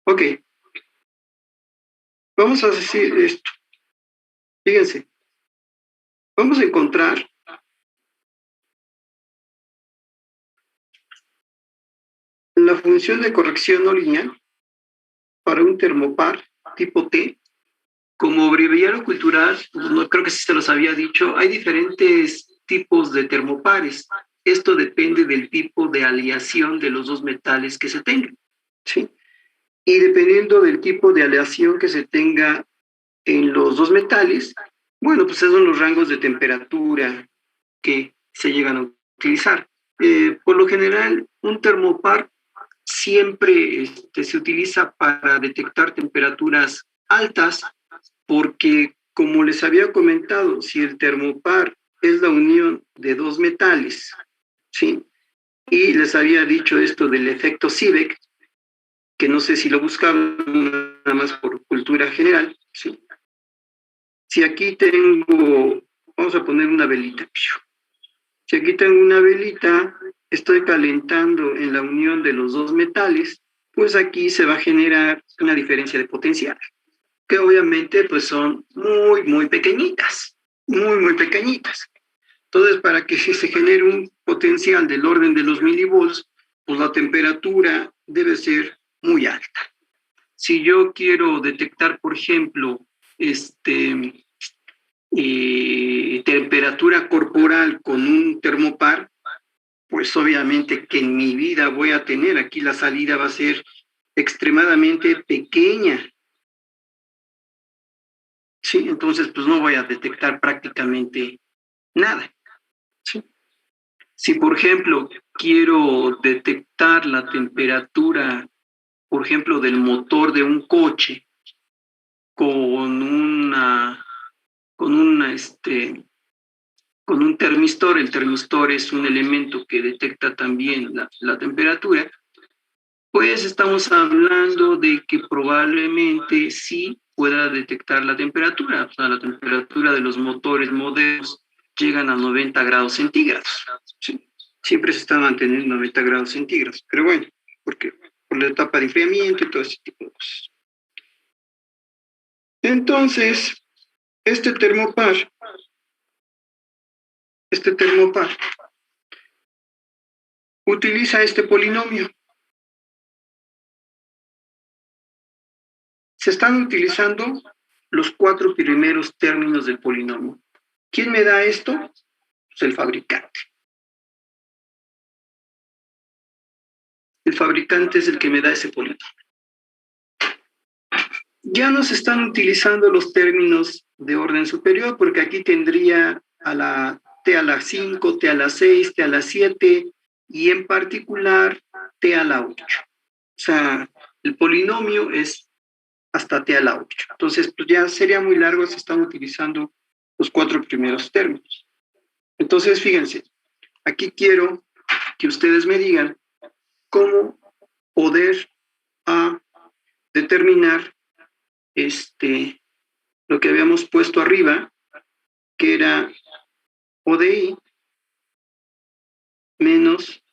Ok, vamos a decir esto. Fíjense, vamos a encontrar En la función de corrección no lineal, para un termopar tipo T, como breviario cultural, pues no creo que sí se los había dicho, hay diferentes tipos de termopares. Esto depende del tipo de aleación de los dos metales que se tengan, ¿sí? Y dependiendo del tipo de aleación que se tenga en los dos metales, bueno, pues esos son los rangos de temperatura que se llegan a utilizar. Por lo general, un termopar siempre se utiliza para detectar temperaturas altas porque, como les había comentado, si el termopar es la unión de dos metales, ¿sí? Y les había dicho esto del efecto Seebeck, que no sé si lo buscaban nada más por cultura general, ¿sí? Si aquí tengo, vamos a poner una velita. Si aquí tengo una velita, estoy calentando en la unión de los dos metales, pues aquí se va a generar una diferencia de potencial, que obviamente pues son muy, muy pequeñitas, muy, muy pequeñitas. Entonces, para que se genere un potencial del orden de los milivolts, pues la temperatura debe ser muy alta. Si yo quiero detectar, por ejemplo, temperatura corporal con un termopar, pues obviamente que en mi vida voy a tener, aquí la salida va a ser extremadamente pequeña, ¿sí? Entonces, pues no voy a detectar prácticamente nada, ¿sí? Si, por ejemplo, quiero detectar la temperatura, por ejemplo, del motor de un coche con con un termistor, el termistor es un elemento que detecta también la temperatura, pues estamos hablando de que probablemente sí pueda detectar la temperatura. O sea, la temperatura de los motores modernos llegan a 90 grados centígrados. ¿Sí? Siempre se está manteniendo 90 grados centígrados, pero bueno, porque por la etapa de enfriamiento y todo ese tipo de cosas. Entonces, este termopar utiliza este polinomio. Se están utilizando los 4 primeros términos del polinomio. ¿Quién me da esto? Pues el fabricante. El fabricante es el que me da ese polinomio. Ya no se están utilizando los términos de orden superior, porque aquí tendría a la t a la 5, t a la 6, t a la 7, y en particular t a la 8. O sea, el polinomio es hasta t a la 8. Entonces, pues ya sería muy largo si están utilizando los 4 primeros términos. Entonces, fíjense, aquí quiero que ustedes me digan cómo poder determinar lo que habíamos puesto arriba, que era ODI menos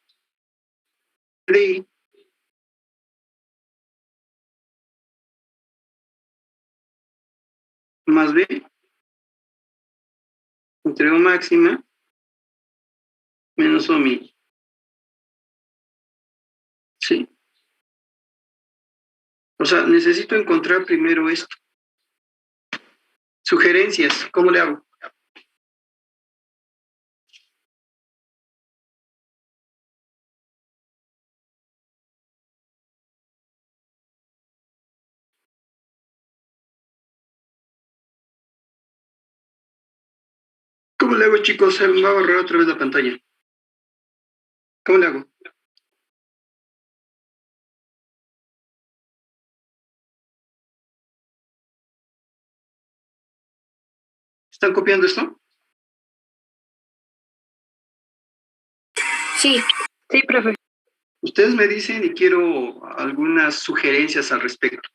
DI más B entre O máxima menos O mínima. ¿Sí? O sea, necesito encontrar primero esto. Sugerencias, ¿cómo le hago? ¿Cómo le hago, chicos? Se me va a borrar otra vez la pantalla. ¿Cómo le hago? ¿Están copiando esto? Sí. Sí, profe. Ustedes me dicen y quiero algunas sugerencias al respecto.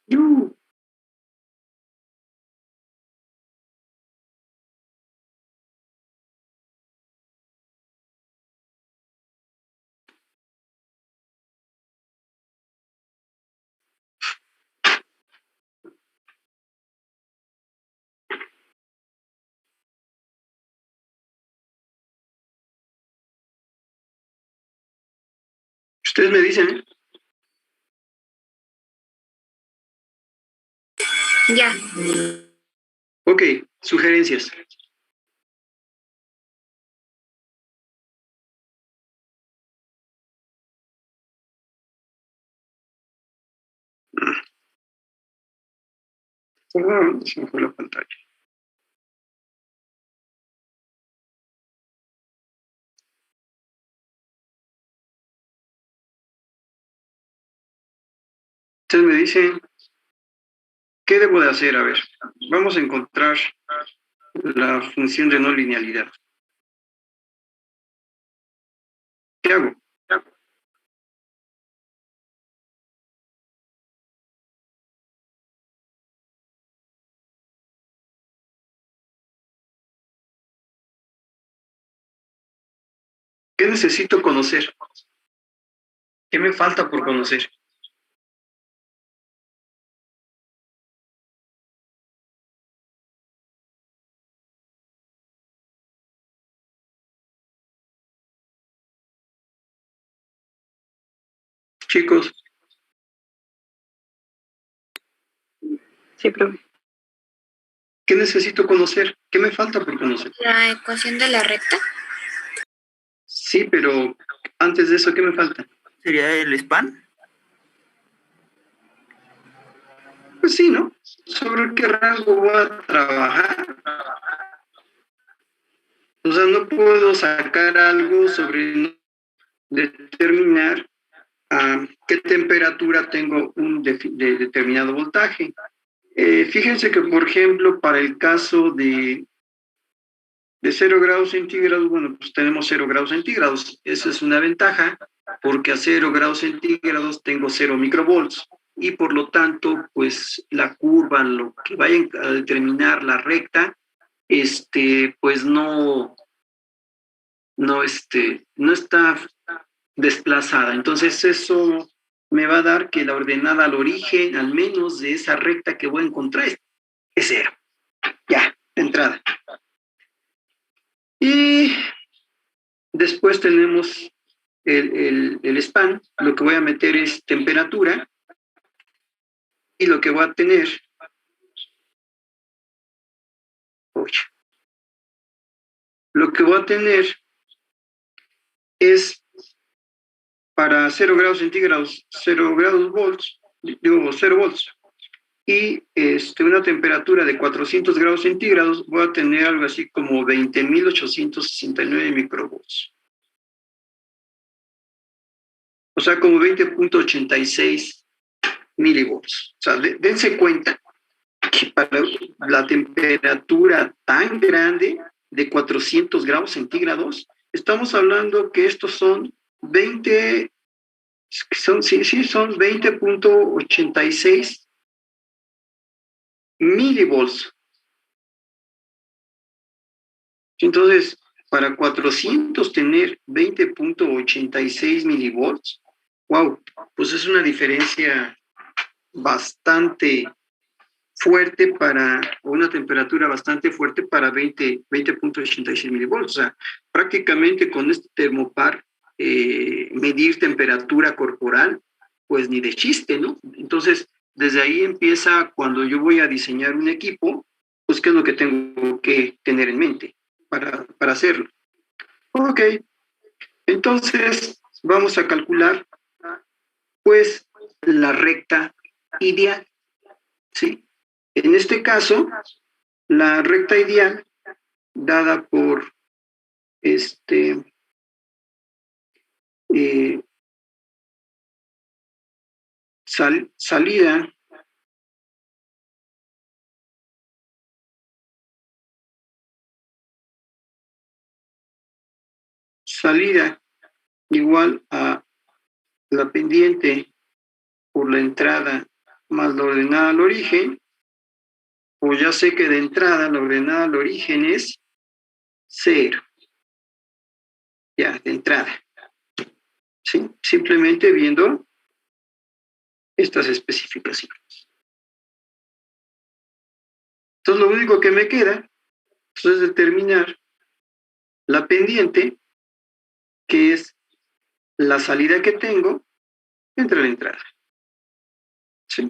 ¡Yu! Ustedes me dicen, ¿eh? Ya. Ok, sugerencias. Perdón, se me fue la pantalla. Ustedes me dicen, ¿qué debo de hacer? A ver, vamos a encontrar la función de no linealidad. ¿Qué hago? ¿Qué necesito conocer? ¿Qué me falta por conocer? Chicos, Sí, profe. ¿qué necesito conocer? ¿Qué me falta por conocer? La ecuación de la recta. Sí, pero antes de eso, ¿qué me falta? ¿Sería el span? Pues sí, ¿no? ¿Sobre qué rango voy a trabajar? O sea, no puedo sacar algo sobre no determinar a qué temperatura tengo un de determinado voltaje. Fíjense que, por ejemplo, para el caso de 0 grados centígrados, bueno, pues tenemos 0 grados centígrados. Esa es una ventaja, porque a 0 grados centígrados tengo 0 microvolts. Y por lo tanto, pues la curva, lo que vaya a determinar la recta, pues no está desplazada. Entonces eso me va a dar que la ordenada al origen, al menos de esa recta que voy a encontrar, es 0. Ya, de entrada. Y después tenemos el span. Lo que voy a meter es temperatura. Y lo que voy a tener... Uy, lo que voy a tener es para 0 grados centígrados, 0 grados volts, digo 0 volts, y una temperatura de 400 grados centígrados, voy a tener algo así como 20.869 microvolts. O sea, como 20.86 milivolts. O sea, dense cuenta que para la temperatura tan grande de 400 grados centígrados, estamos hablando que estos son 20, son 20.86 milivolts. Entonces, para 400 tener 20.86 milivolts, wow, pues es una diferencia bastante fuerte para una temperatura bastante fuerte para 20.86 milivolts. O sea, prácticamente con este termopar, medir temperatura corporal, pues ni de chiste, ¿no? Entonces, desde ahí empieza cuando yo voy a diseñar un equipo, pues qué es lo que tengo que tener en mente para hacerlo. Ok, entonces vamos a calcular, pues, la recta ideal, ¿sí? En este caso, la recta ideal dada por eh, salida igual a la pendiente por la entrada más la ordenada al origen, pues ya sé que de entrada la ordenada al origen es 0. Ya, de entrada. ¿Sí? Simplemente viendo estas especificaciones. Entonces lo único que me queda pues, es determinar la pendiente, que es la salida que tengo entre la entrada. ¿Sí?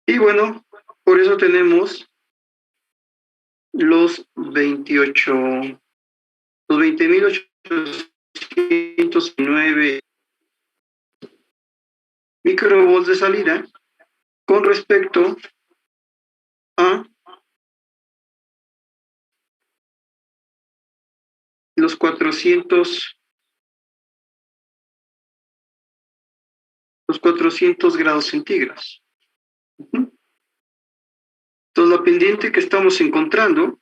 Y bueno, por eso tenemos los 20.809 microvolts de salida con respecto a los 400 grados centígrados. Entonces la pendiente que estamos encontrando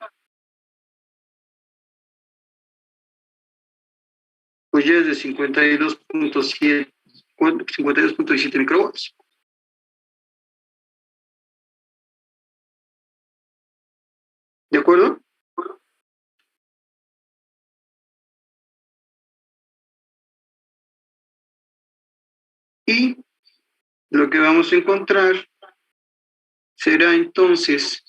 pues ya es de 52.17 microvolts. ¿De acuerdo? Y lo que vamos a encontrar será entonces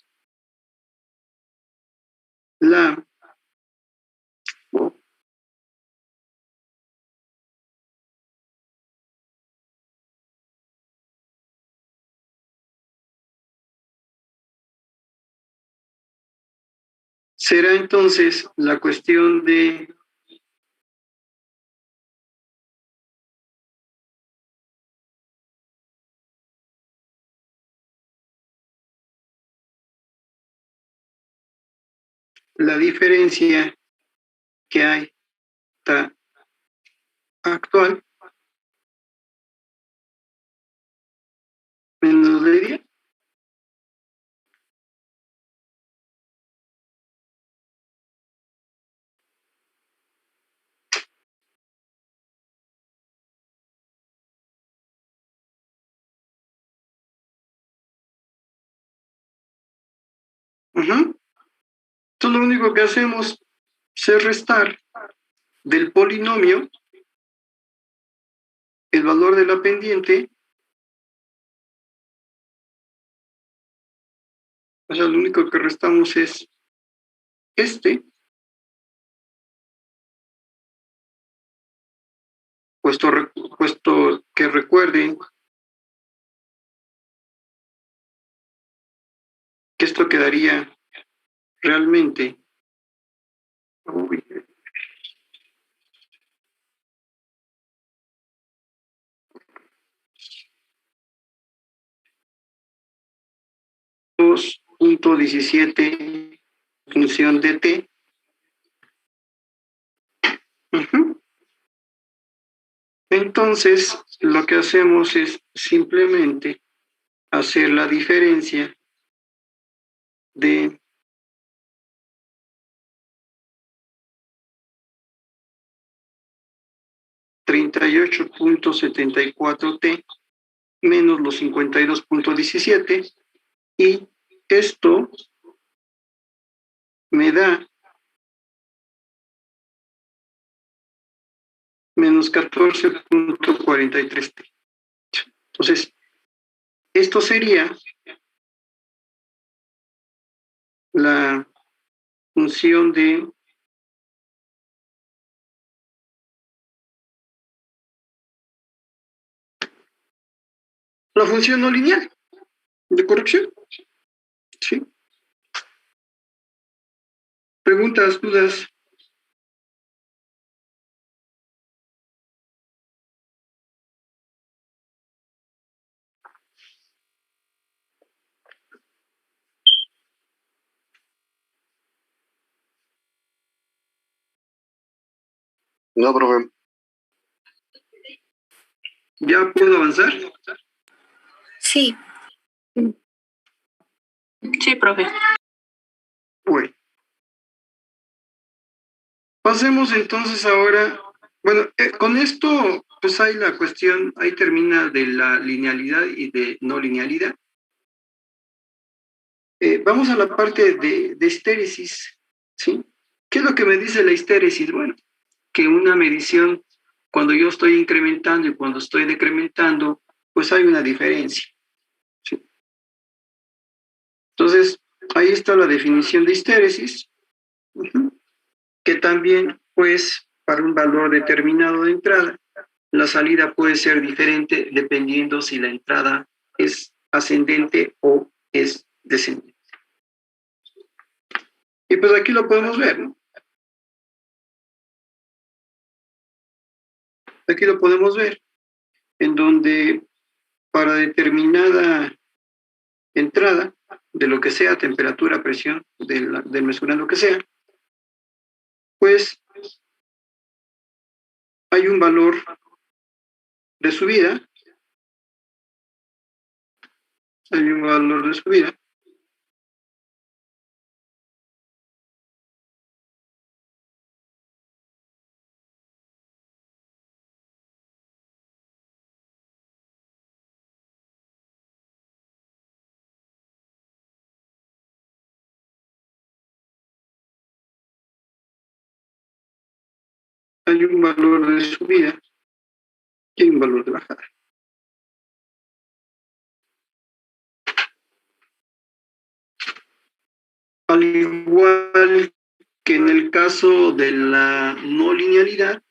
la cuestión de la diferencia que hay actual menos la ideal. Entonces lo único que hacemos es restar del polinomio el valor de la pendiente. O sea, lo único que restamos es puesto que recuerden que esto quedaría realmente 2.17 función de t. Entonces, lo que hacemos es simplemente hacer la diferencia de $38.74 menos los 52.17 y esto me da menos 14.43. Entonces, esto sería la función de la función no lineal de corrección. ¿Sí? ¿Preguntas, dudas? No, profe. ¿Ya puedo avanzar? Sí. Sí, profe. Bueno. Pasemos entonces ahora Bueno, con esto, pues hay la cuestión, ahí termina de la linealidad y de no linealidad. Vamos a la parte de histéresis, ¿sí? ¿Qué es lo que me dice la histéresis? Bueno, que una medición, cuando yo estoy incrementando y cuando estoy decrementando, pues hay una diferencia, ¿sí? Entonces, ahí está la definición de histéresis, que también, pues, para un valor determinado de entrada, la salida puede ser diferente dependiendo si la entrada es ascendente o es descendente. Y pues aquí lo podemos ver, ¿no? Aquí lo podemos ver, en donde para determinada entrada, de lo que sea, temperatura, presión, del mesurando que sea, pues hay un valor de subida, hay un valor de subida, hay un valor de subida y hay un valor de bajada. Al igual que en el caso de la no linealidad,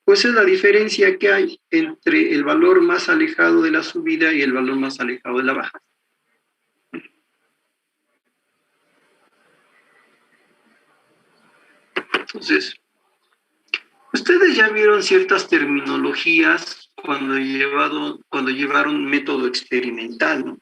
pues es la diferencia que hay entre el valor más alejado de la subida y el valor más alejado de la bajada. Entonces, ustedes ya vieron ciertas terminologías cuando llevaron método experimental, ¿no?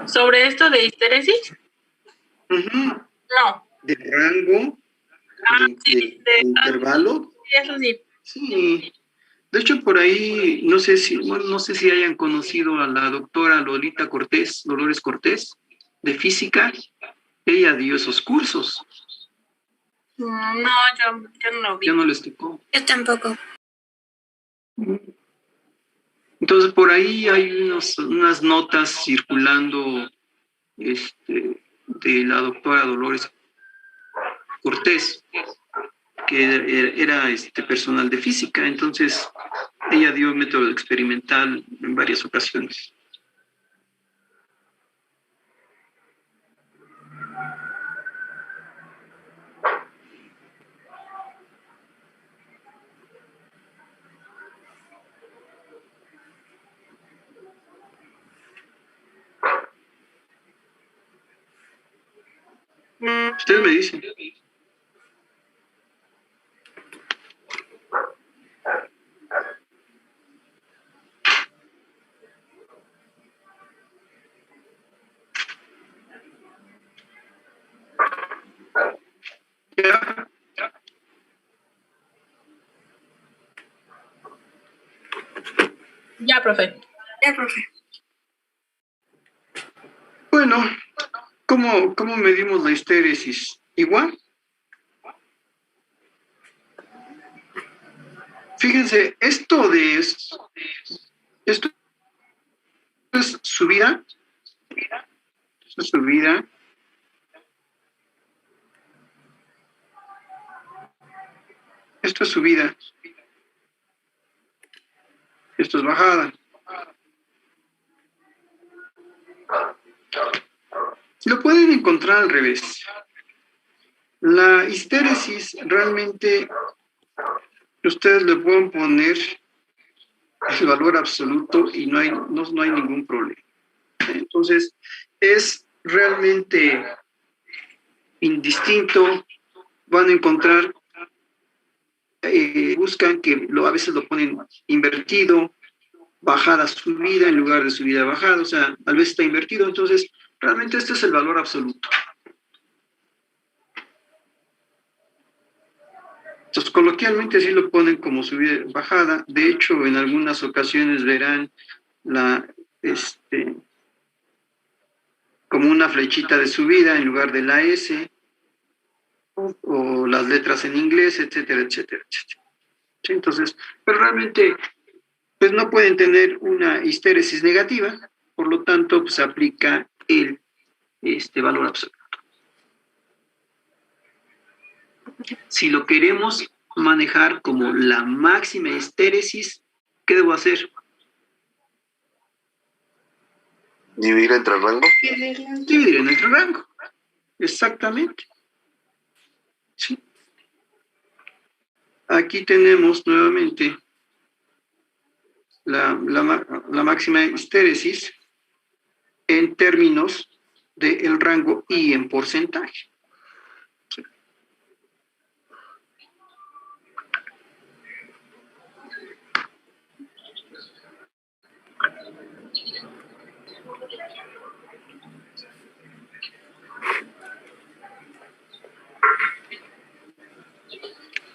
¿Sobre esto de histéresis? No. De rango, Sí, de intervalo. Eso sí. Sí. De hecho, por ahí, no sé si hayan conocido a la doctora Lolita Cortés, Dolores Cortés, de física. Ella dio esos cursos. No, yo no lo vi. Ya no les tocó. Yo tampoco. Entonces, por ahí hay unas notas circulando de la doctora Dolores Cortés, que era personal de física. Entonces, ella dio método experimental en varias ocasiones. Ustedes me dicen. ¿Ya? Ya, profe. Ya, profe. Bueno, ¿cómo medimos la histéresis? Igual. Fíjense, esto es subida. Esto es subida. Esto es subida. Esto es bajada. Lo pueden encontrar al revés. La histéresis realmente ustedes le pueden poner el valor absoluto y no hay ningún problema. Entonces, es realmente indistinto. Van a encontrar, buscan que a veces lo ponen invertido, bajada subida en lugar de subida bajada, o sea, tal vez está invertido. Entonces, realmente este es el valor absoluto. Entonces, coloquialmente así lo ponen como subida bajada. De hecho, en algunas ocasiones verán la, como una flechita de subida en lugar de la S, o las letras en inglés, etcétera, etcétera, etcétera. ¿Sí? Entonces, pero realmente, pues no pueden tener una histéresis negativa, por lo tanto, pues aplica el valor absoluto. Si lo queremos manejar como la máxima histéresis, ¿qué debo hacer? ¿Dividir entre el rango? Dividir en el rango. Exactamente. ¿Sí? Aquí tenemos nuevamente la máxima histéresis en términos del rango y en porcentaje. ¿Sí?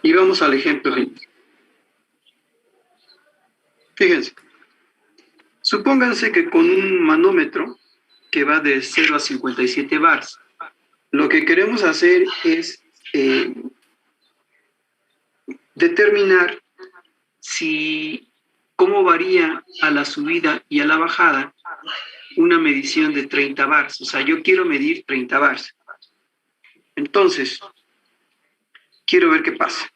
Y vamos al ejemplo. Fíjense. Supónganse que con un manómetro que va de 0 a 57 bars, lo que queremos hacer es determinar cómo varía a la subida y a la bajada una medición de 30 bars. O sea, yo quiero medir 30 bars. Entonces, quiero ver qué pasa.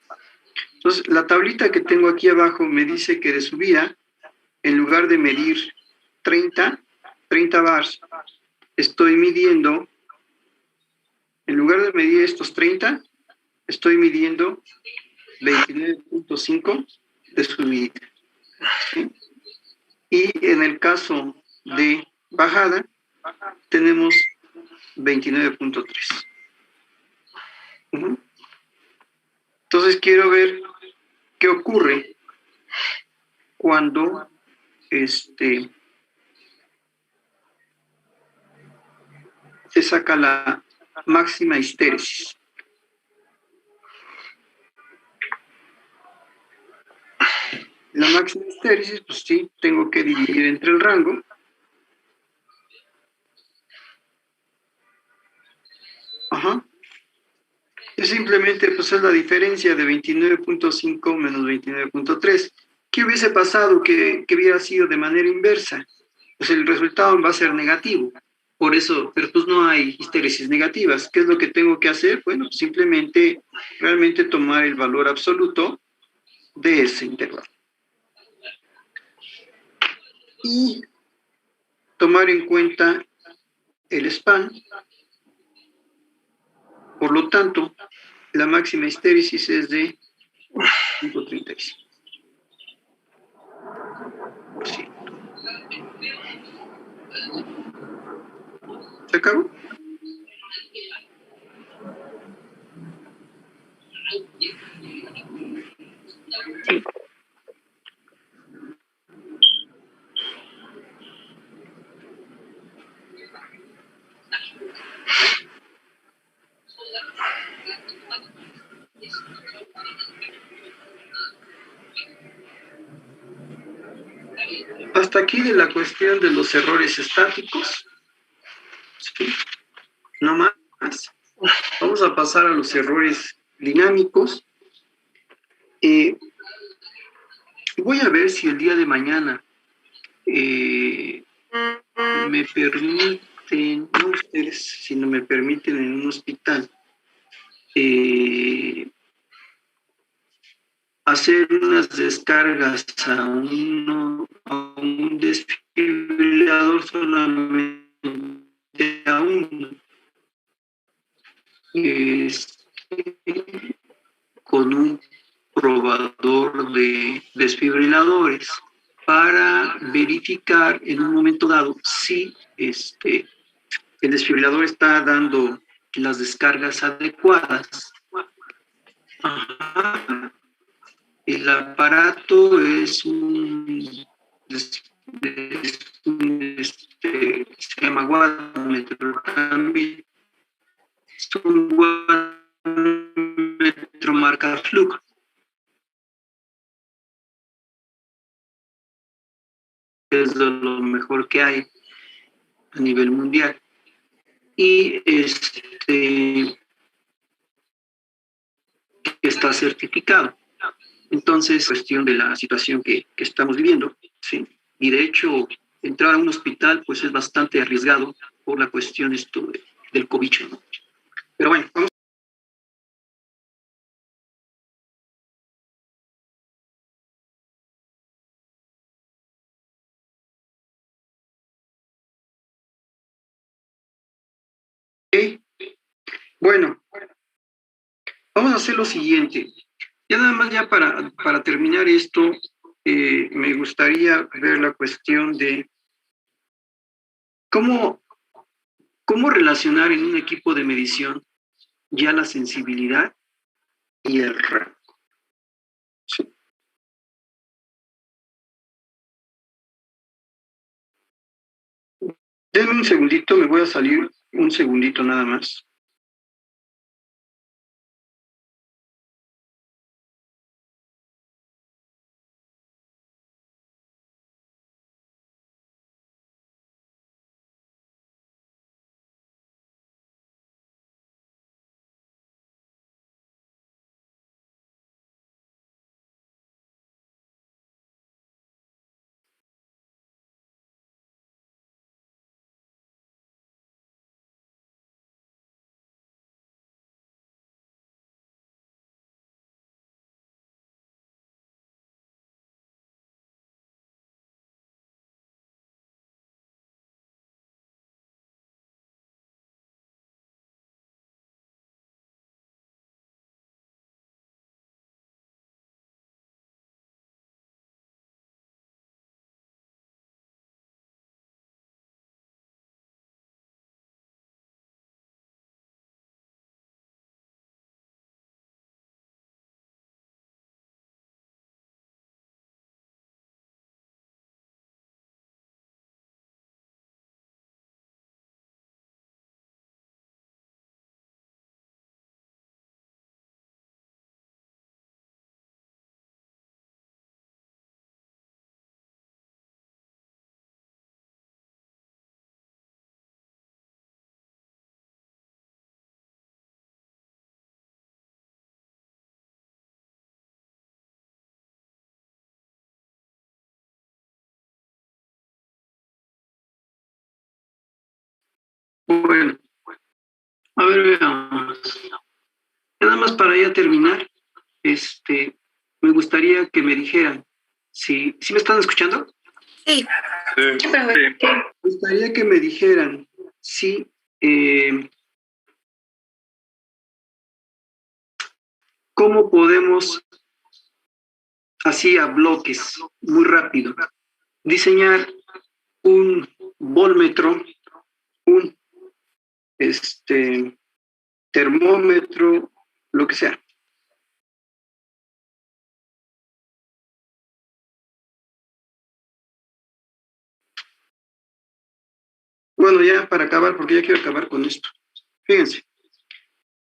Entonces, la tablita que tengo aquí abajo me dice que de subida, en lugar de medir 30 bars, estoy midiendo, en lugar de medir estos 30, estoy midiendo 29.5 de subida. ¿Sí? Y en el caso de bajada, tenemos 29.3. Entonces quiero ver qué ocurre cuando se saca la máxima histéresis. La máxima histéresis, pues sí, tengo que dividir entre el rango. Ajá. Y simplemente pues es la diferencia de 29.5 menos 29.3. ¿Qué hubiese pasado que hubiera sido de manera inversa? Pues el resultado va a ser negativo. Por eso, pero pues no hay histéresis negativas. ¿Qué es lo que tengo que hacer? Bueno, pues simplemente realmente tomar el valor absoluto de ese intervalo. Y tomar en cuenta el span. Por lo tanto, la máxima histéresis es de 0.35%. ¿Se acabó? Sí. Hasta aquí de la cuestión de los errores estáticos. ¿Sí? No más. Vamos a pasar a los errores dinámicos. Voy a ver si el día de mañana me permiten, no ustedes, sino me permiten en un hospital hacer unas descargas a un desfibrilador solamente a uno. Con un probador de desfibriladores para verificar en un momento dado si el desfibrilador está dando las descargas adecuadas. Ajá. El aparato es se llama guadómetro también. Es un guadómetro marca Fluke. mejor que hay a nivel mundial. Y está certificado. Entonces, cuestión de la situación que estamos viviendo, ¿sí? Y de hecho, entrar a un hospital pues es bastante arriesgado por la cuestión del COVID, ¿no? Pero bueno, vamos. Okay. Bueno, vamos a hacer lo siguiente. Ya nada más ya para terminar esto, me gustaría ver la cuestión de cómo relacionar en un equipo de medición ya la sensibilidad y el rango. Sí. Denme un segundito, me voy a salir un segundito nada más. Bueno, a ver, veamos. Nada más para ya terminar, me gustaría que me dijeran, ¿sí me están escuchando? Sí. Sí. Me gustaría que me dijeran si cómo podemos, así a bloques, muy rápido, diseñar un volmétro, un termómetro, lo que sea. Bueno, ya para acabar, porque ya quiero acabar con esto. Fíjense,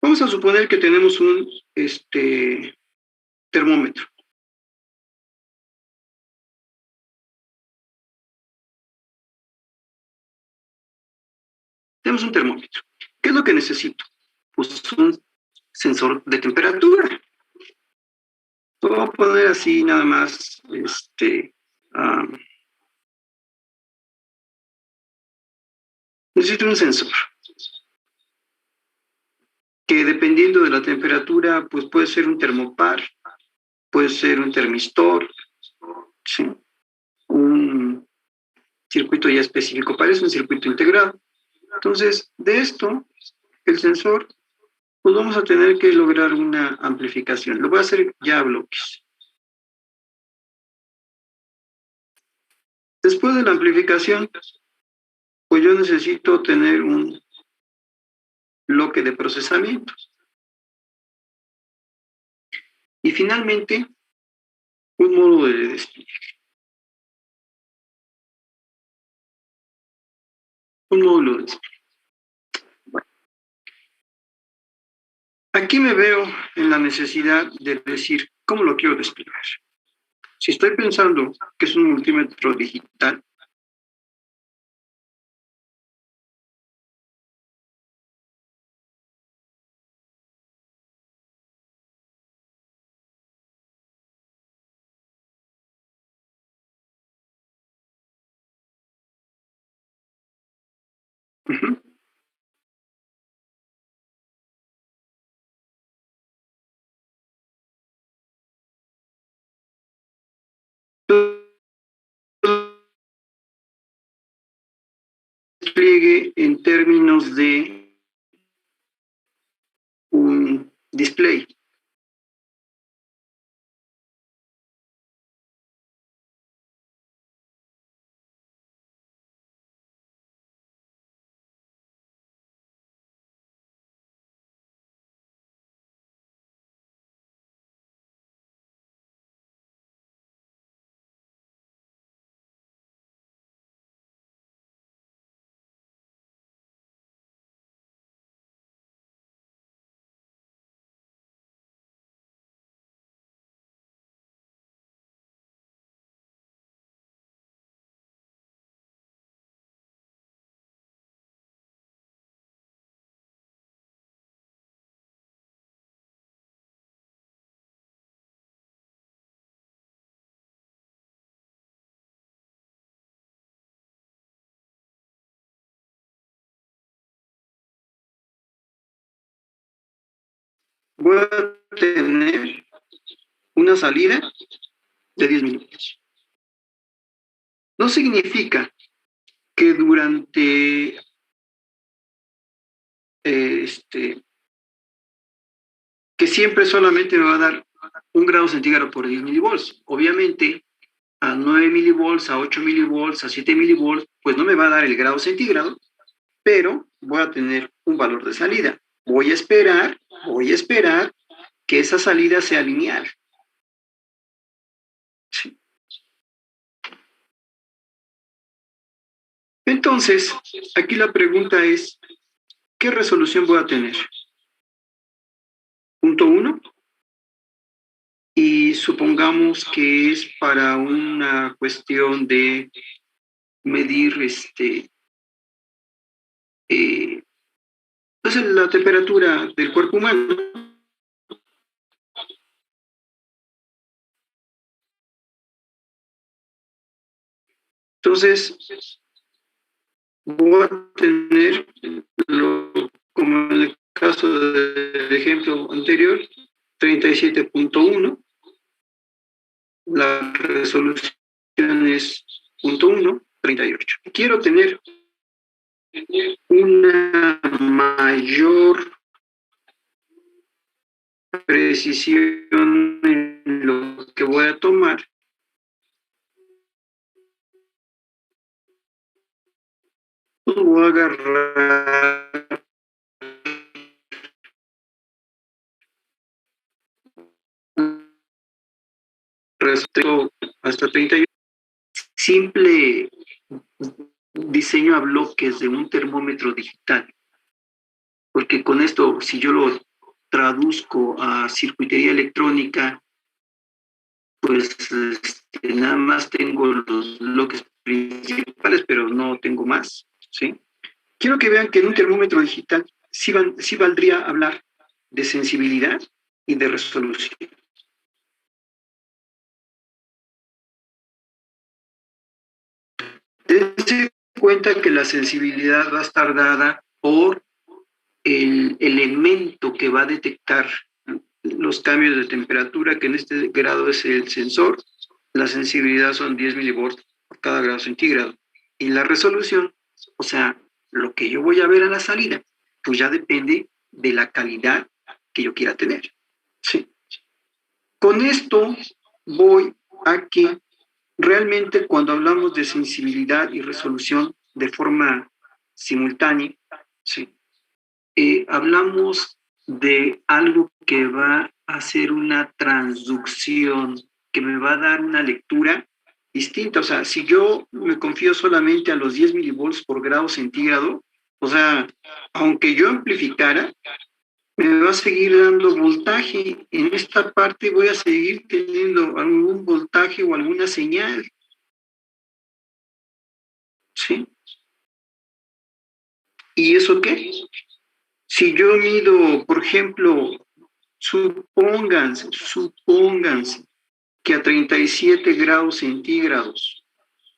vamos a suponer que tenemos un termómetro. Tenemos un termómetro. ¿Qué es lo que necesito? Pues un sensor de temperatura. Lo voy a poner así nada más, necesito un sensor que dependiendo de la temperatura, pues puede ser un termopar, puede ser un termistor, ¿sí? Un circuito ya específico para eso, un circuito integrado. Entonces, de esto, el sensor, pues vamos a tener que lograr una amplificación. Lo voy a hacer ya a bloques. Después de la amplificación, pues yo necesito tener un bloque de procesamiento. Y finalmente, un módulo de despliegue. Un módulo de despliegue. Bueno, aquí me veo en la necesidad de decir cómo lo quiero desplegar. Si estoy pensando que es un multímetro digital, Ujú. Despliegue en términos de un display. Voy a tener una salida de 10 minutos. No significa que durante que siempre solamente me va a dar 1 grado centígrado por 10 milivolts. Obviamente, a 9 milivolts, a 8 milivolts, a 7 milivolts, pues no me va a dar el grado centígrado, pero voy a tener un valor de salida. Voy a esperar que esa salida sea lineal. ¿Sí? Entonces, aquí la pregunta es, ¿qué resolución voy a tener? Punto 1, y supongamos que es para una cuestión de medir entonces la temperatura del cuerpo humano. Entonces, voy a tener, como en el caso del ejemplo anterior, 37.1. La resolución es 0.1, 38. Quiero tener una mayor precisión en lo que voy a tomar. Voy a agarrar hasta 38. Simple diseño a bloques de un termómetro digital. Porque con esto, si yo lo traduzco a circuitería electrónica, pues nada más tengo los bloques principales, pero no tengo más, ¿sí? Quiero que vean que en un termómetro digital sí valdría hablar de sensibilidad y de resolución. Dense cuenta que la sensibilidad va a estar dada por el elemento que va a detectar los cambios de temperatura, que en este grado es el sensor. La sensibilidad son 10 milivolts por cada grado centígrado. Y la resolución, o sea, lo que yo voy a ver a la salida, pues ya depende de la calidad que yo quiera tener. ¿Sí? Con esto voy a que realmente cuando hablamos de sensibilidad y resolución de forma simultánea, ¿sí? Hablamos de algo que va a hacer una transducción, que me va a dar una lectura distinta. O sea, si yo me confío solamente a los 10 milivolts por grado centígrado, o sea, aunque yo amplificara, me va a seguir dando voltaje. En esta parte voy a seguir teniendo algún voltaje o alguna señal. ¿Sí? ¿Y eso qué? Si yo mido, por ejemplo, supónganse que a 37 grados centígrados,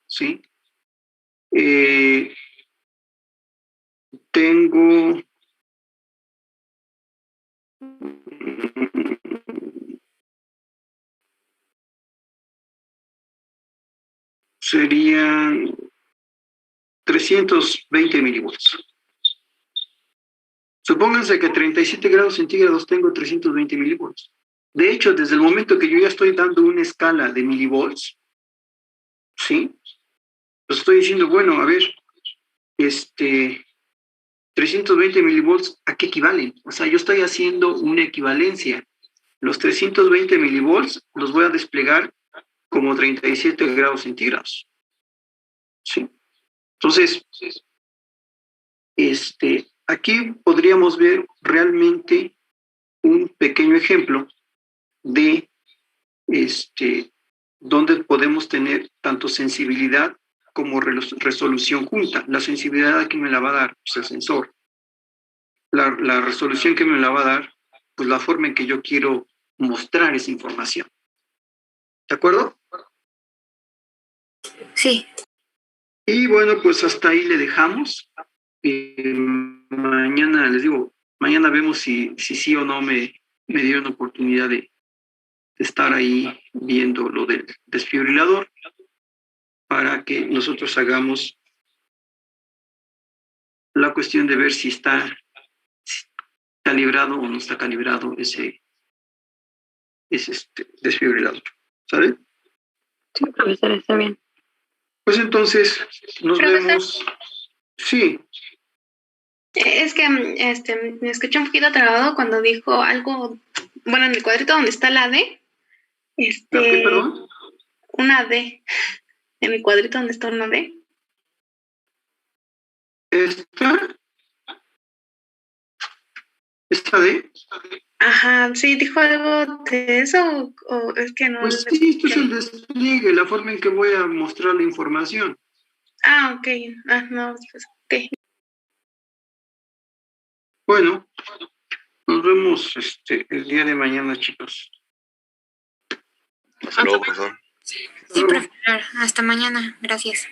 ¿sí? tengo serían 320 milivolts. Supónganse que a 37 grados centígrados tengo 320 milivolts. De hecho, desde el momento que yo ya estoy dando una escala de milivolts, ¿sí? Pues estoy diciendo, bueno, a ver, 320 milivolts, ¿a qué equivalen? O sea, yo estoy haciendo una equivalencia. Los 320 milivolts los voy a desplegar como 37 grados centígrados. ¿Sí? Entonces, aquí podríamos ver realmente un pequeño ejemplo de donde podemos tener tanto sensibilidad como resolución junta. La sensibilidad aquí me la va a dar pues, el sensor. La resolución que me la va a dar, pues la forma en que yo quiero mostrar esa información. ¿De acuerdo? Sí. Y bueno, pues hasta ahí le dejamos. Mañana, les digo, mañana vemos si sí o no me dieron oportunidad de estar ahí viendo lo del desfibrilador para que nosotros hagamos la cuestión de ver si está calibrado o no está calibrado ese desfibrilador. ¿Sale? Sí, profesor, está bien. Pues entonces nos Profesor. vemos. Sí. Es que me escuché un poquito trabado cuando dijo algo, bueno, en el cuadrito donde está la D, ¿La qué, perdón? una D, en el cuadrito donde está una D. ¿Esta D? Ajá, sí, dijo algo de eso o es que no. Pues sí, esto es el despliegue, la forma en que voy a mostrar la información. Ah, ok. Ah, no, pues, ok. Bueno, nos vemos el día de mañana, chicos. Hasta luego, profesor. Sí, profesor. Hasta mañana. Gracias.